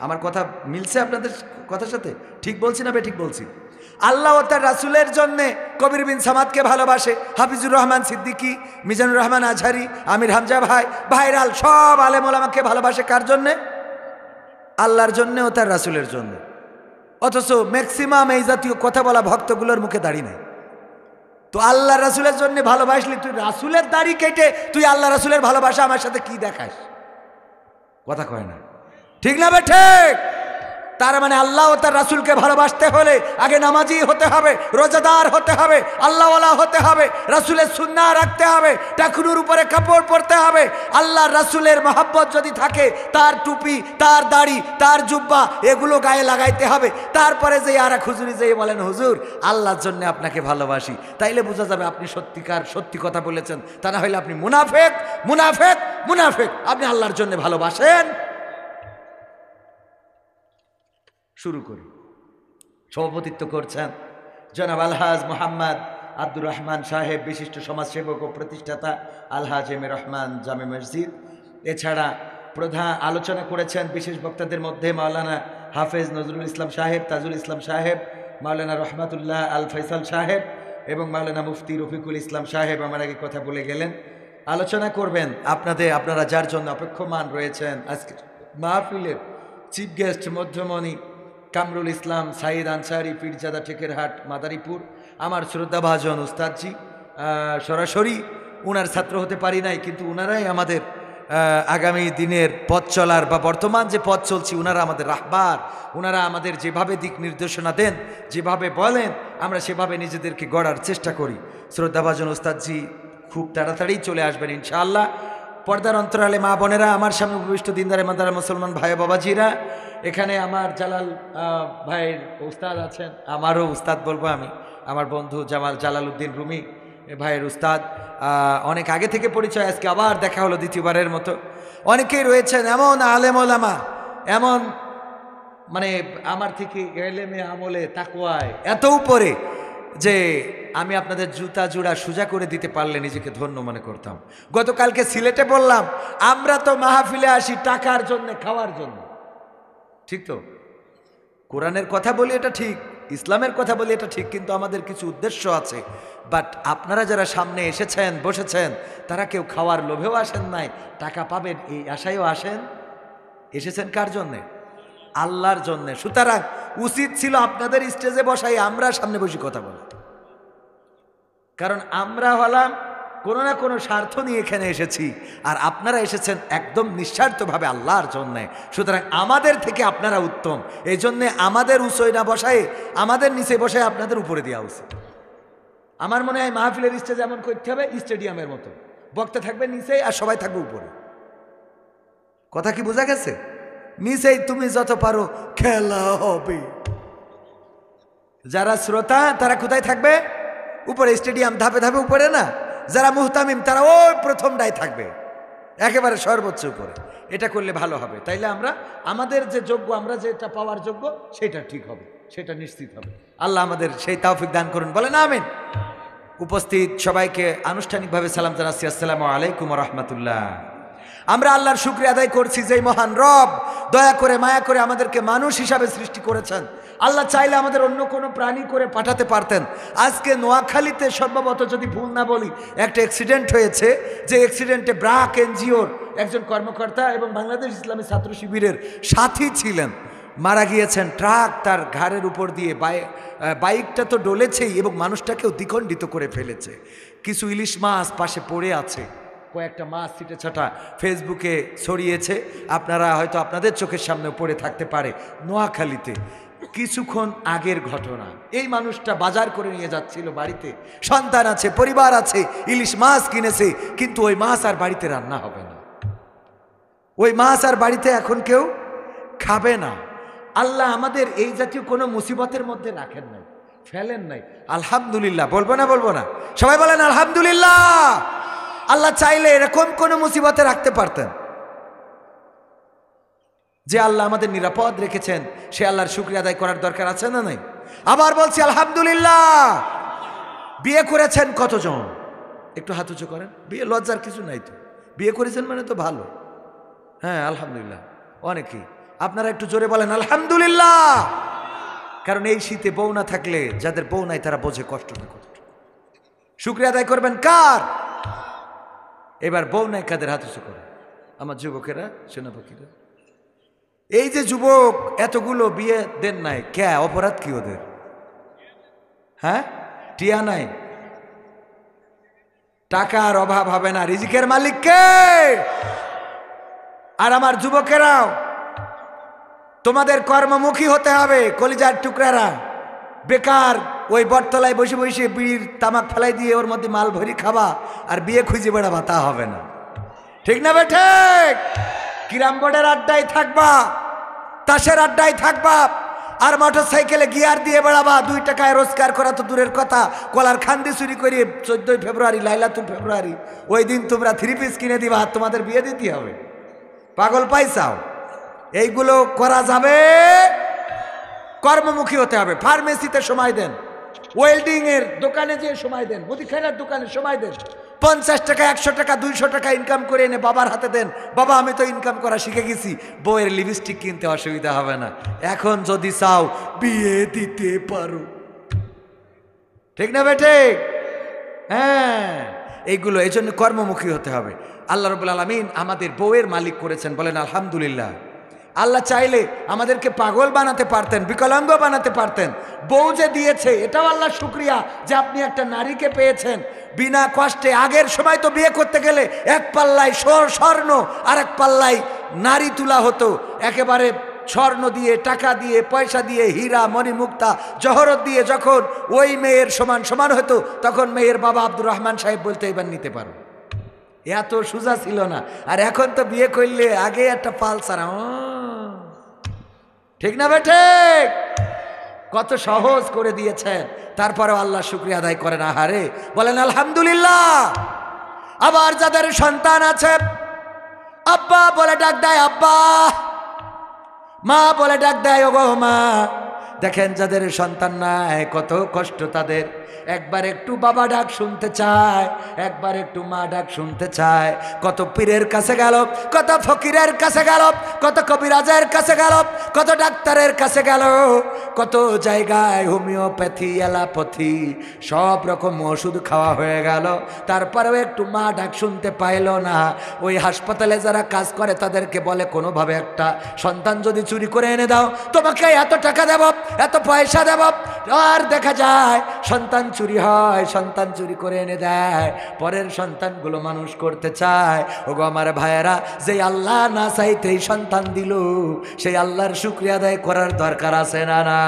আমার কথা মিলছে আপনাদের কথার সাথে? ঠিক বলছি না বে ঠিক বলছি? আল্লাহ ও তার রাসূলের জন্যে কবির বিন সামাদকে ভালোবাসে, হাফিজুর রহমান সিদ্দিকী, মিজানুর রহমান আজহারি, আমির হামজা ভাই, ভাইরাল সব আলেম ওলামাকে ভালোবাসে। কার জন্যে? আল্লাহর জন্যে ও তার রাসূলের জন্য। অথচ ম্যাক্সিমাম এই জাতীয় কথা বলা ভক্তগুলোর মুখে দাড়ি নেই। তো আল্লাহ রাসূলের জন্য ভালোবাসলি, তুই রাসূলের দাড়ি কেটে তুই আল্লাহ রাসূলের ভালোবাসা আমার সাথে কি দেখাস? কথা কয় না, ঠিক না বে ঠিক? তার মানে আল্লাহ ও তার রাসূলকে ভালোবাসতে হলে আগে নামাজি হতে হবে, রোজাদার হতে হবে, আল্লাহওয়ালা হতে হবে, রাসূলের সুন্নাহ রাখতে হবে, টাকুনুর উপরে কাপড় পরতে হবে। আল্লাহর রাসূলের মহব্বত যদি থাকে, তার টুপি, তার দাড়ি, তার জুব্বা এগুলো গায়ে লাগাইতে হবে। তারপরে যে আর এক হুজুরি যেয়ে বলেন, হুজুর আল্লাহর জন্য আপনাকে ভালোবাসি, তাইলে বোঝা যাবে আপনি সত্যিকার সত্যি কথা বলেছেন। তা না হলে আপনি মুনাফেক মুনাফেক মুনাফেক, আপনি আল্লাহর জন্য ভালোবাসেন। শুরু করি। সভাপতিত্ব করছেন জনাব আলহাজ মোহাম্মদ আব্দুর রহমান সাহেব, বিশিষ্ট সমাজসেবক ও প্রতিষ্ঠাতা আলহাজ এম এ রহমান জামে মসজিদ। এছাড়া প্রধান আলোচনা করেছেন বিশেষ বক্তাদের মধ্যে মাওলানা হাফেজ নজরুল ইসলাম সাহেব, তাজুল ইসলাম সাহেব, মাওলানা রহমাতুল্লাহ আল ফয়সাল সাহেব এবং মাওলানা মুফতি রফিকুল ইসলাম সাহেব। আমার আগে কথা বলে গেলেন। আলোচনা করবেন আপনারা যার জন্য অপেক্ষমান রয়েছেন আজকে মাহফিলের চিফ গেস্ট মধ্যমণি কামরুল ইসলাম সাইদ আনসারি, পীরজাদা টেকেরহাট মাদারীপুর। আমার শ্রদ্ধাভাজন উস্তাদজি, সরাসরি উনার ছাত্র হতে পারি নাই, কিন্তু উনারাই আমাদের আগামী দিনের পথ চলার বা বর্তমান যে পথ চলছি, উনারা আমাদের রাহবার। উনারা আমাদের যেভাবে দিক নির্দেশনা দেন, যেভাবে বলেন, আমরা সেভাবে নিজেদেরকে গড়ার চেষ্টা করি। শ্রদ্ধাভাজন উস্তাদজি খুব তাড়াতাড়ি চলে আসবেন ইনশাআল্লাহ। পর্দার অন্তরালে মা বোনেরা, আমার সামনে উপবিষ্ট দিনদারে মাদারা মুসলমান ভাই বাবাজিরা, এখানে আমার জালাল ভাইয়ের উস্তাদ আছেন, আমারও উস্তাদ বলবো আমি, আমার বন্ধু জালাল উদ্দিন রুমি ভাইয়ের উস্তাদ। অনেক আগে থেকে পরিচয়, আজকে আবার দেখা হলো দ্বিতীয়বারের মতো। অনেকেই রয়েছেন এমন আলেম ওলামা, এমন মানে আমার থেকে এলেমে আমলে তাকওয়ায় এত উপরে যে আমি আপনাদের জুতা জোড়া সোজা করে দিতে পারলে নিজেকে ধন্য মনে করতাম। গতকালকে সিলেটে বললাম, আমরা তো মাহফিলে আসি টাকার জন্য, খাওয়ার জন্য, ঠিক তো? কোরআনের কথা বলি এটা ঠিক, ইসলামের কথা বলি এটা ঠিক, কিন্তু আমাদের কিছু উদ্দেশ্য আছে। বাট আপনারা যারা সামনে এসেছেন, বসেছেন, তারা কেউ খাওয়ার লোভেও আসেন নাই, টাকা পাবেন এই আশায়ও আসেন। এসেছেন কার জন্যে? আল্লাহর জন্যে। সুতরাং উচিত ছিল আপনাদের স্টেজে বসাই আমরা সামনে বসে কথা বলা, কারণ আমরা হলাম কোনো না কোনো স্বার্থ নিয়ে এখানে এসেছি, আর আপনারা এসেছেন একদম নিঃস্বার্থভাবে আল্লাহর জন্যে। সুতরাং আমাদের থেকে আপনারা উত্তম, এই জন্যে আমাদের উঁচুয় না বসায়, আমাদের নিচে বসায় আপনাদের উপরে দেওয়া উচিত। আমার মনে হয় মাহফিলের স্টেজ এমন করতে হবে স্টেডিয়ামের মতো, বক্তা থাকবে নিচে আর সবাই থাকবে উপরে। কথা কি বোঝা গেছে? নিচেই তুমি যত পারো খেলা হবে। যারা শ্রোতা তারা কোথায় থাকবে? উপরে। স্টেডিয়াম ধাপে ধাপে উপরে না, যারা মুহতামিম তারা ওই প্রথমটাই থাকবে, একেবারে সর্বোচ্চ উপরে। এটা করলে ভালো হবে, তাইলে আমরা আমাদের যে যোগ্য, আমরা যেটা পাওয়ার যোগ্য সেটা ঠিক হবে, সেটা নিশ্চিত হবে। আল্লাহ আমাদের সেই তৌফিক দান করুন, বলেন আমিন। উপস্থিত সবাইকে আনুষ্ঠানিকভাবে সালাম জানাচ্ছি, আসসালামু আলাইকুম ওয়া রাহমাতুল্লাহ। আমরা আল্লাহর শুকরিয়া আদায় করছি যে মহান রব দয়া করে মায়া করে আমাদেরকে মানুষ হিসাবে সৃষ্টি করেছেন। আল্লাহ চাইলে আমাদের অন্য কোনো প্রাণী করে পাঠাতে পারতেন। আজকে নোয়াখালীতে সম্ভবত যদি ভুল না বলি একটা অ্যাক্সিডেন্ট হয়েছে, যে অ্যাক্সিডেন্টে ব্রাক এনজিওর একজন কর্মকর্তা এবং বাংলাদেশ ইসলামী ছাত্র শিবিরের সাথী ছিলেন, মারা গিয়েছেন, ট্রাক তার ঘাড়ের উপর দিয়ে বাইকটা তো ডলেছেই এবং মানুষটাকেও দ্বিখণ্ডিত করে ফেলেছে। কিছু ইলিশ মাছ পাশে পড়ে আছে, কয়েকটা মাছ ছিটে ছাটা ফেসবুকে ছড়িয়েছে, আপনারা হয়তো আপনাদের চোখের সামনে পড়ে থাকতে পারে। নোয়াখালীতে কিছুক্ষণ আগের ঘটনা, এই মানুষটা বাজার করে নিয়ে যাচ্ছিল, বাড়িতে সন্তান আছে, পরিবার আছে, ইলিশ মাছ কিনেছে, কিন্তু ওই মাছ আর বাড়িতে রান্না হবে না, ওই মাছ আর বাড়িতে এখন কেউ খাবে না। আল্লাহ আমাদের এই জাতীয় কোনো মুসিবতের মধ্যে রাখেন নাই, ফেলেন নাই। আলহামদুলিল্লাহ বলবো না? বলবো না? সবাই বলেন আলহামদুলিল্লাহ। আল্লাহ চাইলে এরকম কোনো মুসিবতে রাখতে পারতেন। যে আল্লাহ আমাদের নিরাপদ রেখেছেন, সে আল্লাহর শুকরিয়া আদায় করার দরকার আছে না নাই? আবার বলছি আলহামদুলিল্লাহ। বিয়ে করেছেন কতজন? একটু হাত উঁচু করেন। বিয়ে লজ্জার কিছু নাই তো, বিয়ে করেছেন মানে তো ভালো। হ্যাঁ আলহামদুলিল্লাহ, অনেকেই। আপনারা একটু জোরে বলেন আলহামদুলিল্লাহ। কারণ এই শীতে বউ না থাকলে, যাদের বউ নাই তারা বোঝে কষ্টটা কতটা। শুকরিয়া আদায় করবেন কার? এবার বউ নাই কাদের? হাত উঁচু করে আমার যুবকেরা, সেনাপতিরা। এই যে যুবক এতগুলো বিয়ে দেন নাই, কে? অপরাধ কি ওদের? হ্যাঁ, টিয়া নাই, টাকার অভাব হবে না, রিজিকের মালিক কে? আর আমার যুবকেরাও তোমাদের কর্মমুখী হতে হবে। কলিজার টুকরারা, বেকার ওই বটতলায় বসে বসে বিড়ির তামাক ফেলাই দিয়ে ওর মধ্যে মাল ভরি খাবা আর বিয়ে খুঁজে বেড়াবা, তা হবে না। ঠিক না বেঠে? কিরাম বোর্ডের আড্ডায় থাকবা, তাসের আড্ডায় থাকবা, আর মোটর সাইকেলে গিয়ার দিয়ে বেড়াবা। 2 টাকায় রোজগার করা তো দূরের কথা, কলার খান্দি চুরি করে 14 ফেব্রুয়ারি লাইলাতুল ফেব্রুয়ারি ওই দিন তোমরা 3 পিস কিনে দিবা, আর তোমাদের বিয়ে দিতে হবে। পাগল পাইছাও? এইগুলো করা যাবে? কর্মমুখী হতে হবে। ফার্মেসিতে সময় দেন, ওয়েল্ডিং এর দোকানে যেয়ে সময় দেন, মুদিখানার দোকানে সময় দেন। 50 টাকা, 100 টাকা, 200 টাকা ইনকাম করে এনে বাবার হাতে দেন। বাবা আমি তো ইনকাম করা শিখে গেছি, বউয়ের লিপস্টিক কিনতে অসুবিধা হবে না। এখন যদি চাও বিয়ে দিতে পারো। ঠিক না বেঠে? হ্যাঁ, এইগুলো এই জন্য কর্মমুখী হতে হবে। আল্লাহ রাব্বুল আলামিন আমাদের বউয়ের মালিক করেছেন, বলেন আলহামদুলিল্লাহ। আল্লাহ চাইলে আমাদেরকে পাগল বানাতে পারতেন, বিকলাঙ্গ বানাতে পারতেন। বউ যে দিয়েছে এটাও আল্লাহ শুকরিয়া যে আপনি একটা নারীকে পেয়েছেন বিনা কষ্টে। আগের সময় তো বিয়ে করতে গেলে এক পাল্লায় স্বর্ণ আর এক পাল্লায় নারী তুলা হতো, একেবারে স্বর্ণ দিয়ে, টাকা দিয়ে, পয়সা দিয়ে, হীরা মণিমুক্তা জহরত দিয়ে যখন ওই মেয়ের সমান সমান হতো, তখন মেয়ের বাবা আব্দুর রহমান সাহেব বলতে এবার নিতে পারো। এত সোজা ছিল না। আর এখন তো বিয়ে করলে আগে একটা পালসার। ঠিক না বেঠে? কত সহজ করে দিয়েছেন, তারপরেও আল্লাহ শুকরিয়া আদায় করেন। আহারে, বলেন আলহামদুলিল্লাহ। আবার যাদের সন্তান আছে, আব্বা বলে ডাক দেয় আব্বা, মা বলে ডাক দেয় ওগো মা। দেখেন যাদের সন্তান নাই কত কষ্ট তাদের। একবার একটু বাবা ডাক শুনতে চায়, একবার একটু মা ডাক শুনতে চায়। কত পীরের কাছে গেল, কত ফকিরের কাছে গেল, কত কবিরাজের কাছে গেল, কত ডাক্তারের কাছে গেল, কত জায়গায় হোমিওপ্যাথি, অ্যালোপ্যাথি সব রকম ওষুধ খাওয়া হয়ে গেল, তারপরেও একটু মা ডাক শুনতে পাইল না। ওই হাসপাতালে যারা কাজ করে তাদেরকে বলে কোনোভাবে একটা সন্তান যদি চুরি করে এনে দাও, তোমাকে এত টাকা দেব, এত পয়সা দেব। আর দেখা যায় সন্তান চুরি হয়, সন্তান চুরি করে এনে দেয়, পরের সন্তানগুলো মানুষ করতে চায়। ওগো আমার ভাইয়েরা, যে আল্লাহ না চাইতেই সন্তান দিল, সেই আল্লাহর শুকরিয়া আদায় করার দরকার আছে না? না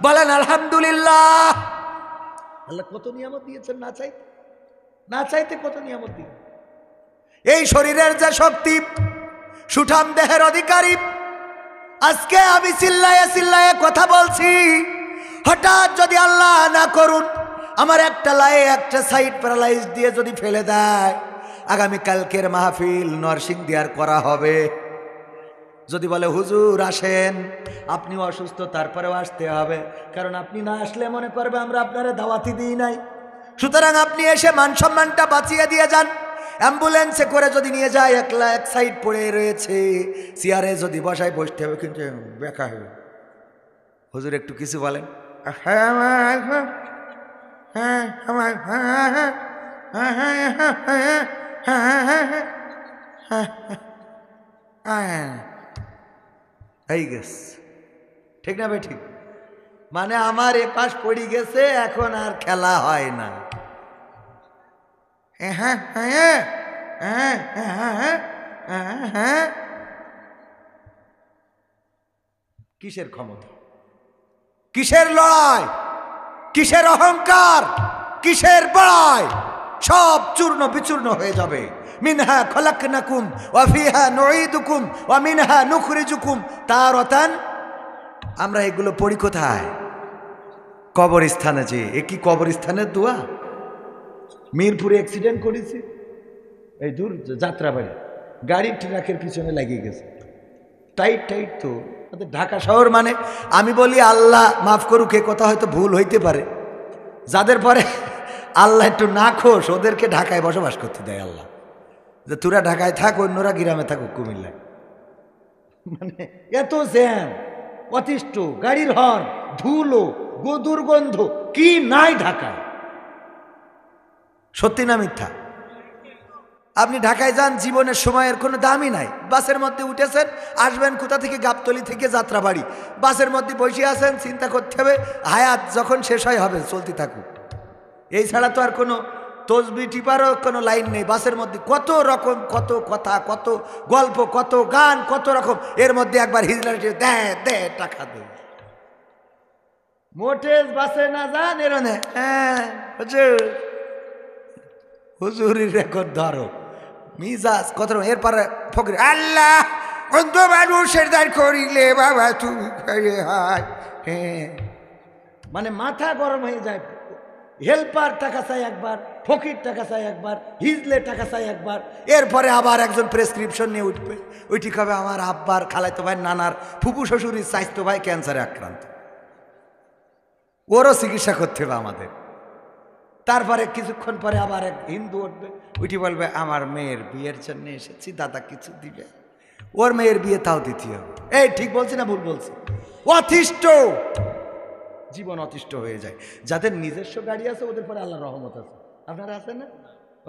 বলেন আলহামদুলিল্লাহ। আল্লাহ কত নিয়ামত দিয়েছেন, না চাইতে, না চাইতে কত নিয়ামত দিয়ে। এই শরীরের যে শক্তি, সুঠাম দেহের অধিকারী, আজকে আমি চিল্লায়ে চিল্লায়ে কথা বলছি, হঠাৎ যদি আল্লাহ না করুন আমার একটা লাই, একটা সাইড প্যারালাইজ দিয়ে যদি ফেলে দেয়, আগামীকালকের মাহফিল নরসিংদী আর করা হবে। যদি বলে হুজুর আসেন, আপনি অসুস্থ তারপরেও আসতে হবে, কারণ আপনি না আসলে মনে করবে আমরা আপনারা দাওয়াতি দিই নাই। সুতরাং আপনি এসে মান সম্মানটা বাঁচিয়ে দিয়ে যান। অ্যাম্বুলেন্সে করে যদি নিয়ে যায়, একলা এক সাইড পড়ে রয়েছে, চেয়ারে যদি বসায় বসতে হবে, কিন্তু বেকা হবে। হুজুর একটু কিছু বলেন। হয়ে গেছে, ঠিক না ভাই? ঠিক, মানে আমার এ পাশ পড়ে গেছে, এখন আর খেলা হয় না। হ্যাঁ হ্যাঁ হ্যাঁ হ্যাঁ হ্যাঁ, কিসের ক্ষমতা, কিসের লড়াই, কিসের অহংকার, কিসের বড়াই, সব চূর্ণ বিচূর্ণ হয়ে যাবে। মিনহা খলাকনাকুম ওয়া ফিহা নুঈদুকুম ওয়া মিনহা নুখরিজুকুম তারাতান। আমরা এগুলো পড়ি কোথায়? কবরস্থানে। যে এ কি কবরস্থানের দোয়া? মিরপুরে অ্যাক্সিডেন্ট করেছে, এই দূর যাত্রাবাড়ি, গাড়ির ট্রাকের পিছনে লাগিয়ে গেছে, টাইট টাইট। তো ঢাকা শহর মানে, আমি বলি আল্লাহ মাফ করুক, এ কথা হয়তো ভুল হইতে পারে, যাদের পরে আল্লাহ একটু না খোশ, ওদেরকে ঢাকায় বসবাস করতে দেয় আল্লাহ, যে তোরা ঢাকায় থাক, অন্যরা গ্রামে থাকুক, কুমিল্লায়। মানে এত জ্যাম, অতিষ্ঠ, গাড়ির হর্ন, ধুলো, দুর্গন্ধ, কি নাই ঢাকায়? সত্যি না মিথ্যা? আপনি ঢাকায় যান, জীবনের সময়ের কোনো দামই নাই। বাসের মধ্যে উঠেছেন, আসবেন কোথা থেকে? গাবতলী থেকে যাত্রাবাড়ি। বাসের মধ্যে বসে আছেন, চিন্তা করতে হবে হায়াত যখন শেষ হয় হবে, চলতে থাকুক। এই ছাড়া তো আর কোনো তসবি টিপারও কোনো লাইন নেই। বাসের মধ্যে কত রকম, কত কথা, কত গল্প, কত গান, কত রকম। এর মধ্যে একবার হিজলা দে দে টাকা দে, মোটে বাসে না যান এরনে, হ্যাঁ হুজুরির রেকর্ড ধরো, মিজাজ কত। এরপরে ফকির আল্লাহ অন্ধ মানুষের দাঁড় করিলে বাবা তুমি, হ্যাঁ, মানে মাথা গরম হয়ে যায়। হেল্পার টাকা চাই একবার, ফকির টাকা চাই একবার, হিজলে টাকা চাই একবার। এরপরে আবার একজন প্রেসক্রিপশন নিয়ে উঠবে, ওইটি কবে আমার আব্বার, খালাতো ভাই, নানার, ফুপু শ্বশুরির স্বাস্থ্য ভাই ক্যান্সারে আক্রান্ত, ওরও চিকিৎসা করতে হবে আমাদের। তারপরে কিছুক্ষণ পরে আবার এক হিন্দু উঠবে, উঠি বলবে আমার মেয়ের বিয়ের জন্য এসেছি, দাদা কিছু দিবে। ওর মেয়ের বিয়ে তাও দিতে হবে। এই ঠিক বলছি না ভুল বলছি? অতিষ্ঠ, জীবন অতিষ্ঠ হয়ে যায়। যাদের নিজস্ব গাড়ি আছে ওদের পরে আল্লাহর রহমত আছে। আপনারা আছেন না?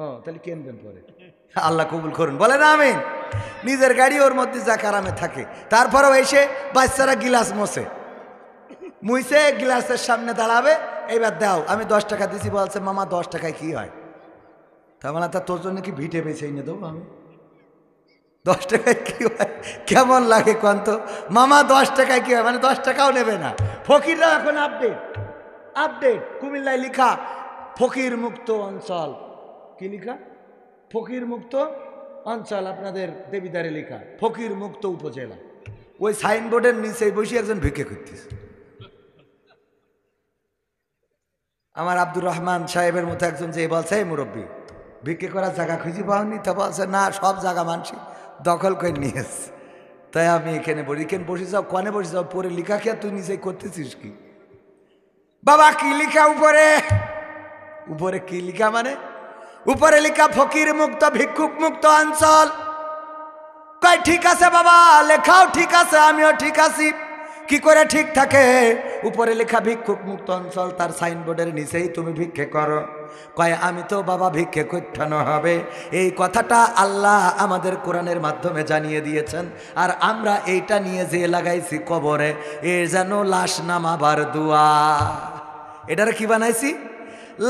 ও তাহলে কিনবেন পরে, আল্লাহ কবুল করুন, বলে না আমিন। নিজের গাড়ি, ওর মধ্যে যা আরামে থাকে। তারপরেও এসে বাচ্চারা গিলাস মোছে, মুইছে গ্লাসের সামনে দাঁড়াবে, এইবার দাও, আমি 10 টাকা দিছি, বলছে মামা 10 টাকায় কি হয়? তার মানে তা তোর জন্য কি ভিটে বেছে এনে দেবো আমি? 10 টাকায় কি হয়? কেমন লাগে কন্ত? মামা 10 টাকায় কি হয়, মানে 10 টাকাও নেবে না। ফকিররা এখন আপডেট, আপডেট। কুমিল্লায় লিখা ফকির মুক্ত অঞ্চল, কি লিখা? ফকির মুক্ত অঞ্চল। আপনাদের দেবিদারে লেখা ফকির মুক্ত উপজেলা। ওই সাইনবোর্ডের নিচে বসে একজন ভিক্ষে করতেছে। আমার আব্দুর রহমান সাহেবের মতো একজন যে বলছে, এই মুরব্বী ভিক্ষে করার জায়গা খুঁজে পাওনি? তা বলছে না, সব জায়গা মানছি দখল করে নিয়েছে, তাই আমি এখানে বলি। এখানে বসে যাও, কনে বসে যাও, পরে লিখা খেয়া তুই নিজে করতেছিস কি? বাবা কি লিখা উপরে? উপরে কি লিখা? মানে উপরে লিখা ফকির মুক্ত, ভিক্ষুক মুক্ত অঞ্চল। কই ঠিক আছে বাবা, লেখাও ঠিক আছে, আমিও ঠিক আছি। কি করে ঠিক থাকে? উপরে লেখা ভিক্ষুক মুক্ত অঞ্চল, তার সাইনবোর্ডের নিচেই তুমি ভিক্ষে করো। কয় আমি তো বাবা ভিক্ষে করতে হবে, এই কথাটা আল্লাহ আমাদের কোরআনের মাধ্যমে জানিয়ে দিয়েছেন। আর আমরা এইটা নিয়ে যে লাগাইছি কবরে, এ যেন লাশ নামাবার দোয়া। এটারে কি বানাইছি?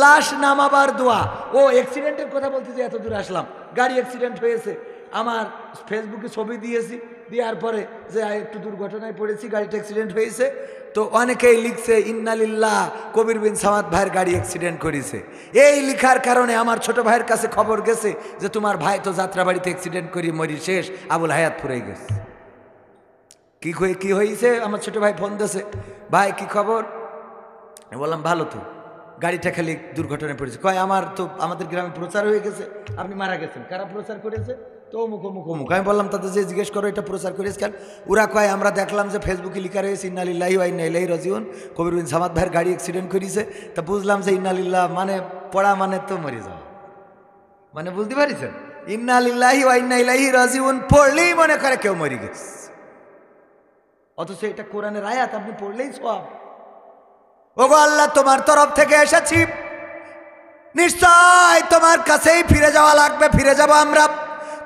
লাশ নামাবার দোয়া। ও অ্যাক্সিডেন্টের কথা বলতে যে এত দূরে আসলাম, গাড়ি অ্যাক্সিডেন্ট হয়েছে, আমার ফেসবুকে ছবি দিয়েছি, দেওয়ার পরে যে একটু দুর্ঘটনায় পড়েছি, গাড়িটা অ্যাক্সিডেন্ট হয়েছে। তো অনেকেই লিখছে ইন্নালিল্লাহ, কবির বিন সামাদ ভাইয়ের গাড়ি অ্যাক্সিডেন্ট করেছে। এই লিখার কারণে আমার ছোট ভাইয়ের কাছে খবর গেছে যে তোমার ভাই তো যাত্রাবাড়িতে অ্যাক্সিডেন্ট করি মরি শেষ, আবুল হায়াত ফুরে গেছে। কি হয়েছে? আমার ছোট ভাই ফোন দিয়েছে, ভাই কি খবর? বললাম ভালো তো, গাড়িটা খালি দুর্ঘটনায় পড়েছে। কয় আমার তো আমাদের গ্রামে প্রচার হয়ে গেছে, আপনি মারা গেছেন। কারা প্রচার করেছে? তো অমুক অমুক অমুক। আমি বললাম তাদের যে জিজ্ঞেস করো এটা প্রচার করেছে কেন? ওরা কয় আমরা দেখলাম যে ফেসবুকে লিখা রয়েছে ইন্নালিল্লাহি ওয়া ইন্না ইলাইহি রাজিউন, কবির বিন সামাদ ভাইয়ের গাড়ি অ্যাক্সিডেন্ট করেছে। তা বুঝলাম যে ইন্নালিল্লাহ মানে পড়া মানে তো মরে যাওয়া, মানে বুঝতে পারিছেন? ইন্নালিল্লাহি ওয়া ইন্না ইলাইহি রাজিউন পড়লেই মনে করে কেউ মরে গেছে, অথচ এটা কোরআনের আয়াত, আপনি পড়লেই সওয়াব। ওগো আল্লাহ, তোমার তরফ থেকে এসেছি, নিশ্চয় তোমার কাছেই ফিরে যাওয়া লাগবে, ফিরে যাব আমরা।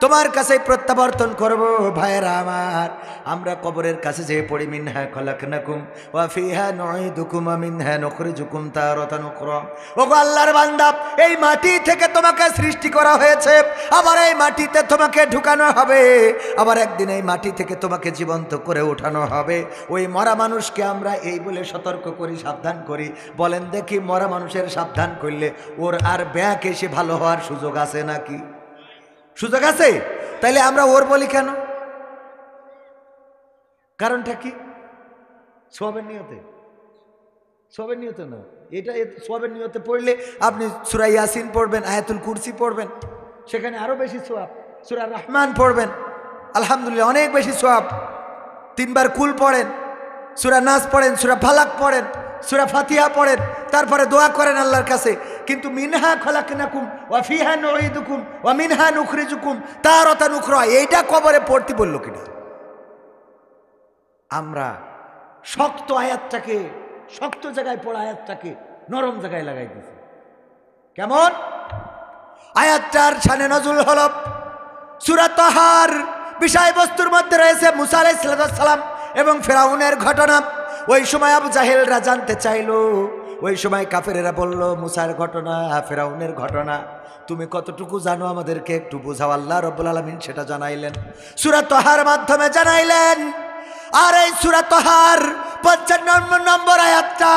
তোমার কাছে প্রত্যাবর্তন করব। ভাইয়েরা আমার, আমরা কবরের কাছে যেয়ে পড়ি মিনহা খলাকনাকুম ওয়া ফিহা নুঈদুকুম ওয়া মিনহা নুখরিজুকুম তারাতান উখরা। ওগো আল্লাহর বান্দা, এই মাটি থেকে তোমাকে সৃষ্টি করা হয়েছে, আবার এই মাটিতে তোমাকে ঢুকানো হবে, আবার একদিন এই মাটি থেকে তোমাকে জীবন্ত করে ওঠানো হবে। ওই মরা মানুষকে আমরা এই বলে সতর্ক করি, সাবধান করি। বলেন দেখি, মরা মানুষের সাবধান করলে ওর আর ব্যাক এসে ভালো হওয়ার সুযোগ আছে নাকি? সুযোগ আছে? তাইলে আমরা ওর বলি কেন? কারণটা কি? সওয়াবের নিয়তে। সওয়াবের নিয়তে না, এটা সওয়াবের নিয়তে পড়লে আপনি সূরা ইয়াসিন পড়বেন, আয়াতুল কুরসি পড়বেন, সেখানে আরো বেশি সওয়াব। সূরা রহমান পড়বেন, আলহামদুলিল্লাহ অনেক বেশি সওয়াব। 3 বার কুল পড়েন, সূরা নাস পড়েন, সূরা ফালাক পড়েন, সূরা ফাতিহা পড়েন, তারপরে দোয়া করেন আল্লাহর কাছে। কিন্তু মিনহা খলাকনাকুম ওয়া ফিহা নুঈদুকুম ওয়া মিনহা নুখরিজুকুম তারাতান উখরা, এইটা কবরে পড়তে বললো কিনা? আমরা শক্ত আয়াতটাকে, শক্ত জায়গায় পড়া আয়াতটাকে নরম জায়গায় লাগাই দিয়েছি। কেমন? আয়াতটার শানে নজুল হল সূরা তাহার বিষয়বস্তুর মধ্যে রয়েছে মুসা আলাইহিস সালাম এবং ফেরাউনের ঘটনা। ওই সময় আবু জাহেলরা জানতে চাইল, ওই সময় কাফেরেরা বলল, মুসার ঘটনা, ফেরাউনের ঘটনা তুমি কতটুকু জানো আমাদেরকে একটু বোঝাও। আল্লাহ রাব্বুল আলামিন সেটা জানাইলেন, সূরা তাহার মাধ্যমে জানাইলেন। আর এই সূরা তাহার 95 নম্বর আয়াতটা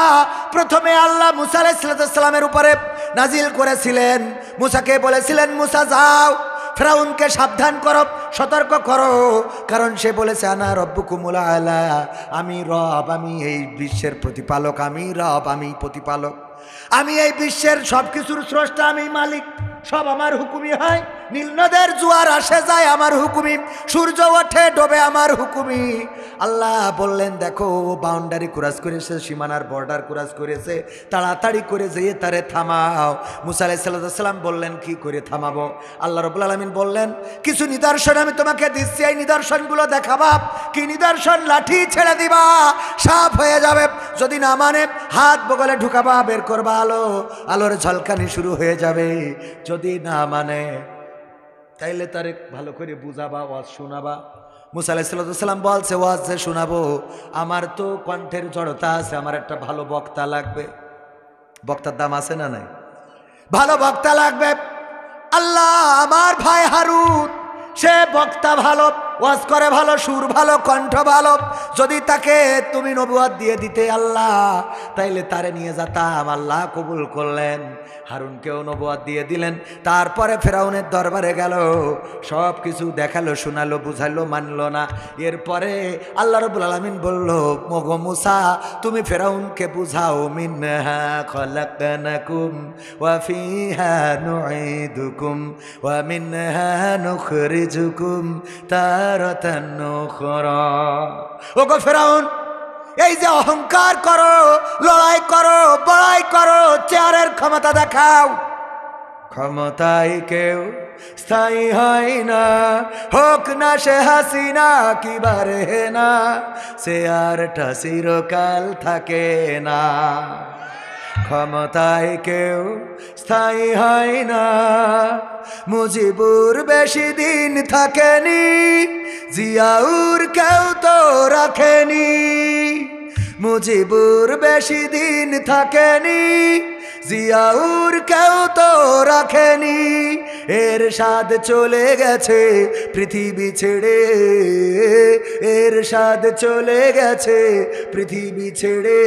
প্রথমে আল্লাহ মুসা আলাইহিস সালামের উপরে নাজিল করেছিলেন। মুসাকে বলেছিলেন, মুসা যাও, ফেরাউনকে সাবধান করো, সতর্ক করো, কারণ সে বলেছে আনা রব্বুকুমুল আলা, আমি রব, আমি এই বিশ্বের প্রতিপালক, আমি রব, আমি প্রতিপালক, আমি এই বিশ্বের সব কিছুর স্রষ্টা, আমি মালিক, সব আমার হুকুমই হয়। নীল নদের জোয়ার আসে যায় আমার হুকুমি, সূর্য ওঠে ডোবে আমার হুকুমি। আল্লাহ বললেন, দেখো বাউন্ডারি ক্রস করেছে, সীমানার বর্ডার ক্রস করেছে, তাড়াতাড়ি করে যেয়ে তারে থামাও। মুসা আলাইহিস সালাম বললেন, কি করে থামাবো? আল্লাহ রাব্বুল আলামিন বললেন, কিছু নিদর্শন আমি তোমাকে দিচ্ছি, এই নিদর্শনগুলো দেখাবা। কি নিদর্শন? লাঠি ছেড়ে দিবা, সাফ হয়ে যাবে। যদি না মানে হাত বগলে ঢুকাবা, বের করবা আলো, আলোর ঝলকানি শুরু হয়ে যাবে। যদি না মানে তাইলে তারে ভালো করে বুঝাবা, ওয়াজ শোনাবা। মুসা আলাইহিস সালাম বলছে, ওয়াজ যে শোনাবো, আমার তো কণ্ঠের জড়তা আছে, আমার একটা ভালো বক্তা লাগবে। বক্তার দাম আছে না নাই? ভালো বক্তা লাগবে। আল্লাহ আমার ভাই হারুন, সে বক্তা ভালো, ওয়াজ করে ভালো, সুর ভালো, কণ্ঠ ভালো। যদি তাকে তুমি নবুয়ত দিয়ে দিতে আল্লাহ, তাইলে তারে নিয়ে যেতাম। আল্লাহ কবুল করলেন, হারুনকেও নবুয়ত দিয়ে দিলেন। তারপরে ফেরাউনের দরবারে গেল, সব কিছু দেখালো, শোনালো, বুঝালো, মানলো না। এরপরে আল্লাহ রাব্বুল আলামিন বলল, ওগো মুসা, তুমি ফেরাউনকে বুঝাও, মিনহা খলাকনাকুম ওয়া ফিহা নুঈদুকুম ওয়া মিনহা নুখরিজুকুম তারাতান উখরা। ওগো ফেরাউন, এই যে অহংকার করো, লড়াই করো, বড়াই করো, চেয়ারের ক্ষমতা দেখাও, ক্ষমতায় কেউ স্থায়ী হয় না, হোক না সে হাসিনা কি বারে না, চেয়ারটা চিরকাল থাকে না। ক্ষমতায় কেউ স্থায়ী হয় না, মুজিবুর বেশি দিন থাকেনি, জিয়াউর কেউ তো রাখেনি। মুজিবুর বেশি দিন থাকেনি, জিয়াউর কেউ তো রাখেনি। এরশাদ চলে গেছে পৃথিবী ছেড়ে, এরশাদ চলে গেছে পৃথিবী ছেড়ে,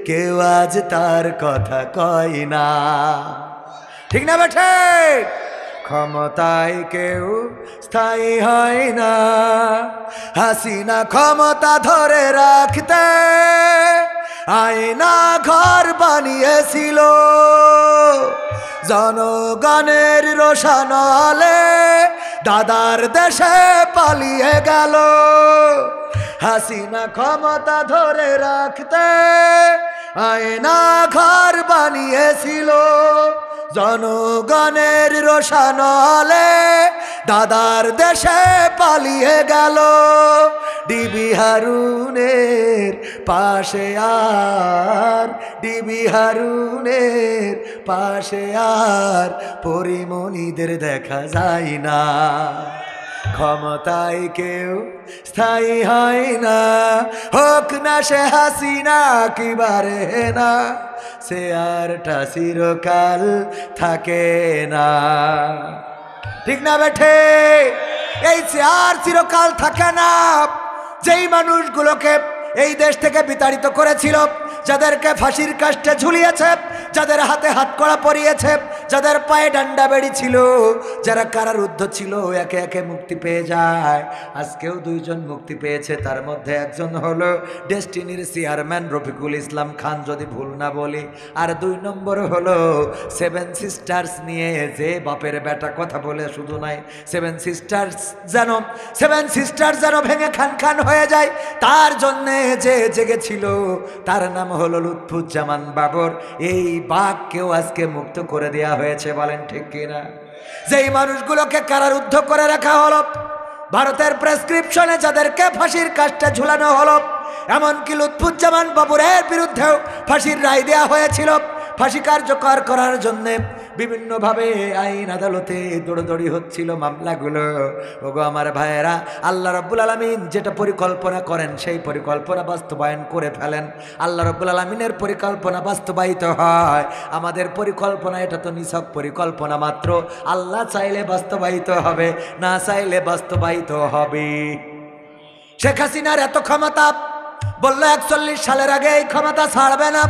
কেউ আজ তার কথা কয় না। ঠিক না বেঠে? ক্ষমতায় কেউ স্থায়ী হয় না, হাসিনা ক্ষমতা ধরে রাখতে আয়না ঘর বানিয়েছিল, জনগণের রোশনালে দাদার দেশে পালিয়ে গেল। হাসিনা ক্ষমতা ধরে রাখতে আয়না ঘর বানিয়েছিল, জনগণের রোশনালে দাদার দেশে পালিয়ে গেল ডিবি হারুনের পাশে আর ডিবি হারুনের পাশে আর পরিমণিদের দেখা যায় না ক্ষমতায় কেউ স্থায়ী হয় না হোক না সে হাসিনা কিবারে না সে আরটা চিরকাল থাকে না ঠিক না বেঠে এই চেয়ার চিরকাল থাকে না যেই মানুষগুলোকে এই দেশ থেকে বিতাড়িত করেছিল যাদেরকে ফাঁসির কাস্টে ঝুলিয়েছে যাদের হাতে হাতকড়া পরিয়েছে যাদের পায়ে ডান্ডা বেড়ি ছিল যারা কারারুদ্ধ ছিল একে একে মুক্তি পেয়ে যায় আজকেও দুইজন মুক্তি পেয়েছে তার মধ্যে একজন হলো ডেস্টিনির চেয়ারম্যান রফিকুল ইসলাম খান যদি ভুল না বলি আর 2 নম্বর হলো 7 সিস্টার্স নিয়ে যে বাপের বেটা কথা বলে শুধু নাই 7 সিস্টার্স যেন ভেঙে খান খান হয়ে যায় তার জন্যে যে জেগেছিল তার নাম হলো লুৎফুজ্জামান বাবর এই বাঘকেও আজকে মুক্ত করে দেওয়া হয়েছে বলেন ঠিক কিনা যেই মানুষগুলোকে কারারুদ্ধ করে রাখা হলো ভারতের প্রেসক্রিপশনে যাদেরকে ফাঁসির কাস্টে ঝুলানো হলো এমনকি লুৎফুজ্জামান বাবরের বিরুদ্ধেও ফাঁসির রায় দেওয়া হয়েছিল ফাঁসি কার্যকর করার জন্য বিভিন্নভাবে আইন আদালতে দৌড়দৌড়ি হচ্ছিল মামলাগুলো ওগো আমার ভাইয়েরা আল্লাহ রাব্বুল আলামিন যেটা পরিকল্পনা করেন সেই পরিকল্পনা বাস্তবায়ন করে ফেলেন আল্লাহ রাব্বুল আলামিনের পরিকল্পনা বাস্তবায়িত হয় আমাদের পরিকল্পনা এটা তো নিছক পরিকল্পনা মাত্র আল্লাহ চাইলে বাস্তবায়িত হবে না চাইলে বাস্তবায়িত হবে শেখ হাসিনার এত ক্ষমতা বললো 41 সালের আগে এই ক্ষমতা ছাড়বে না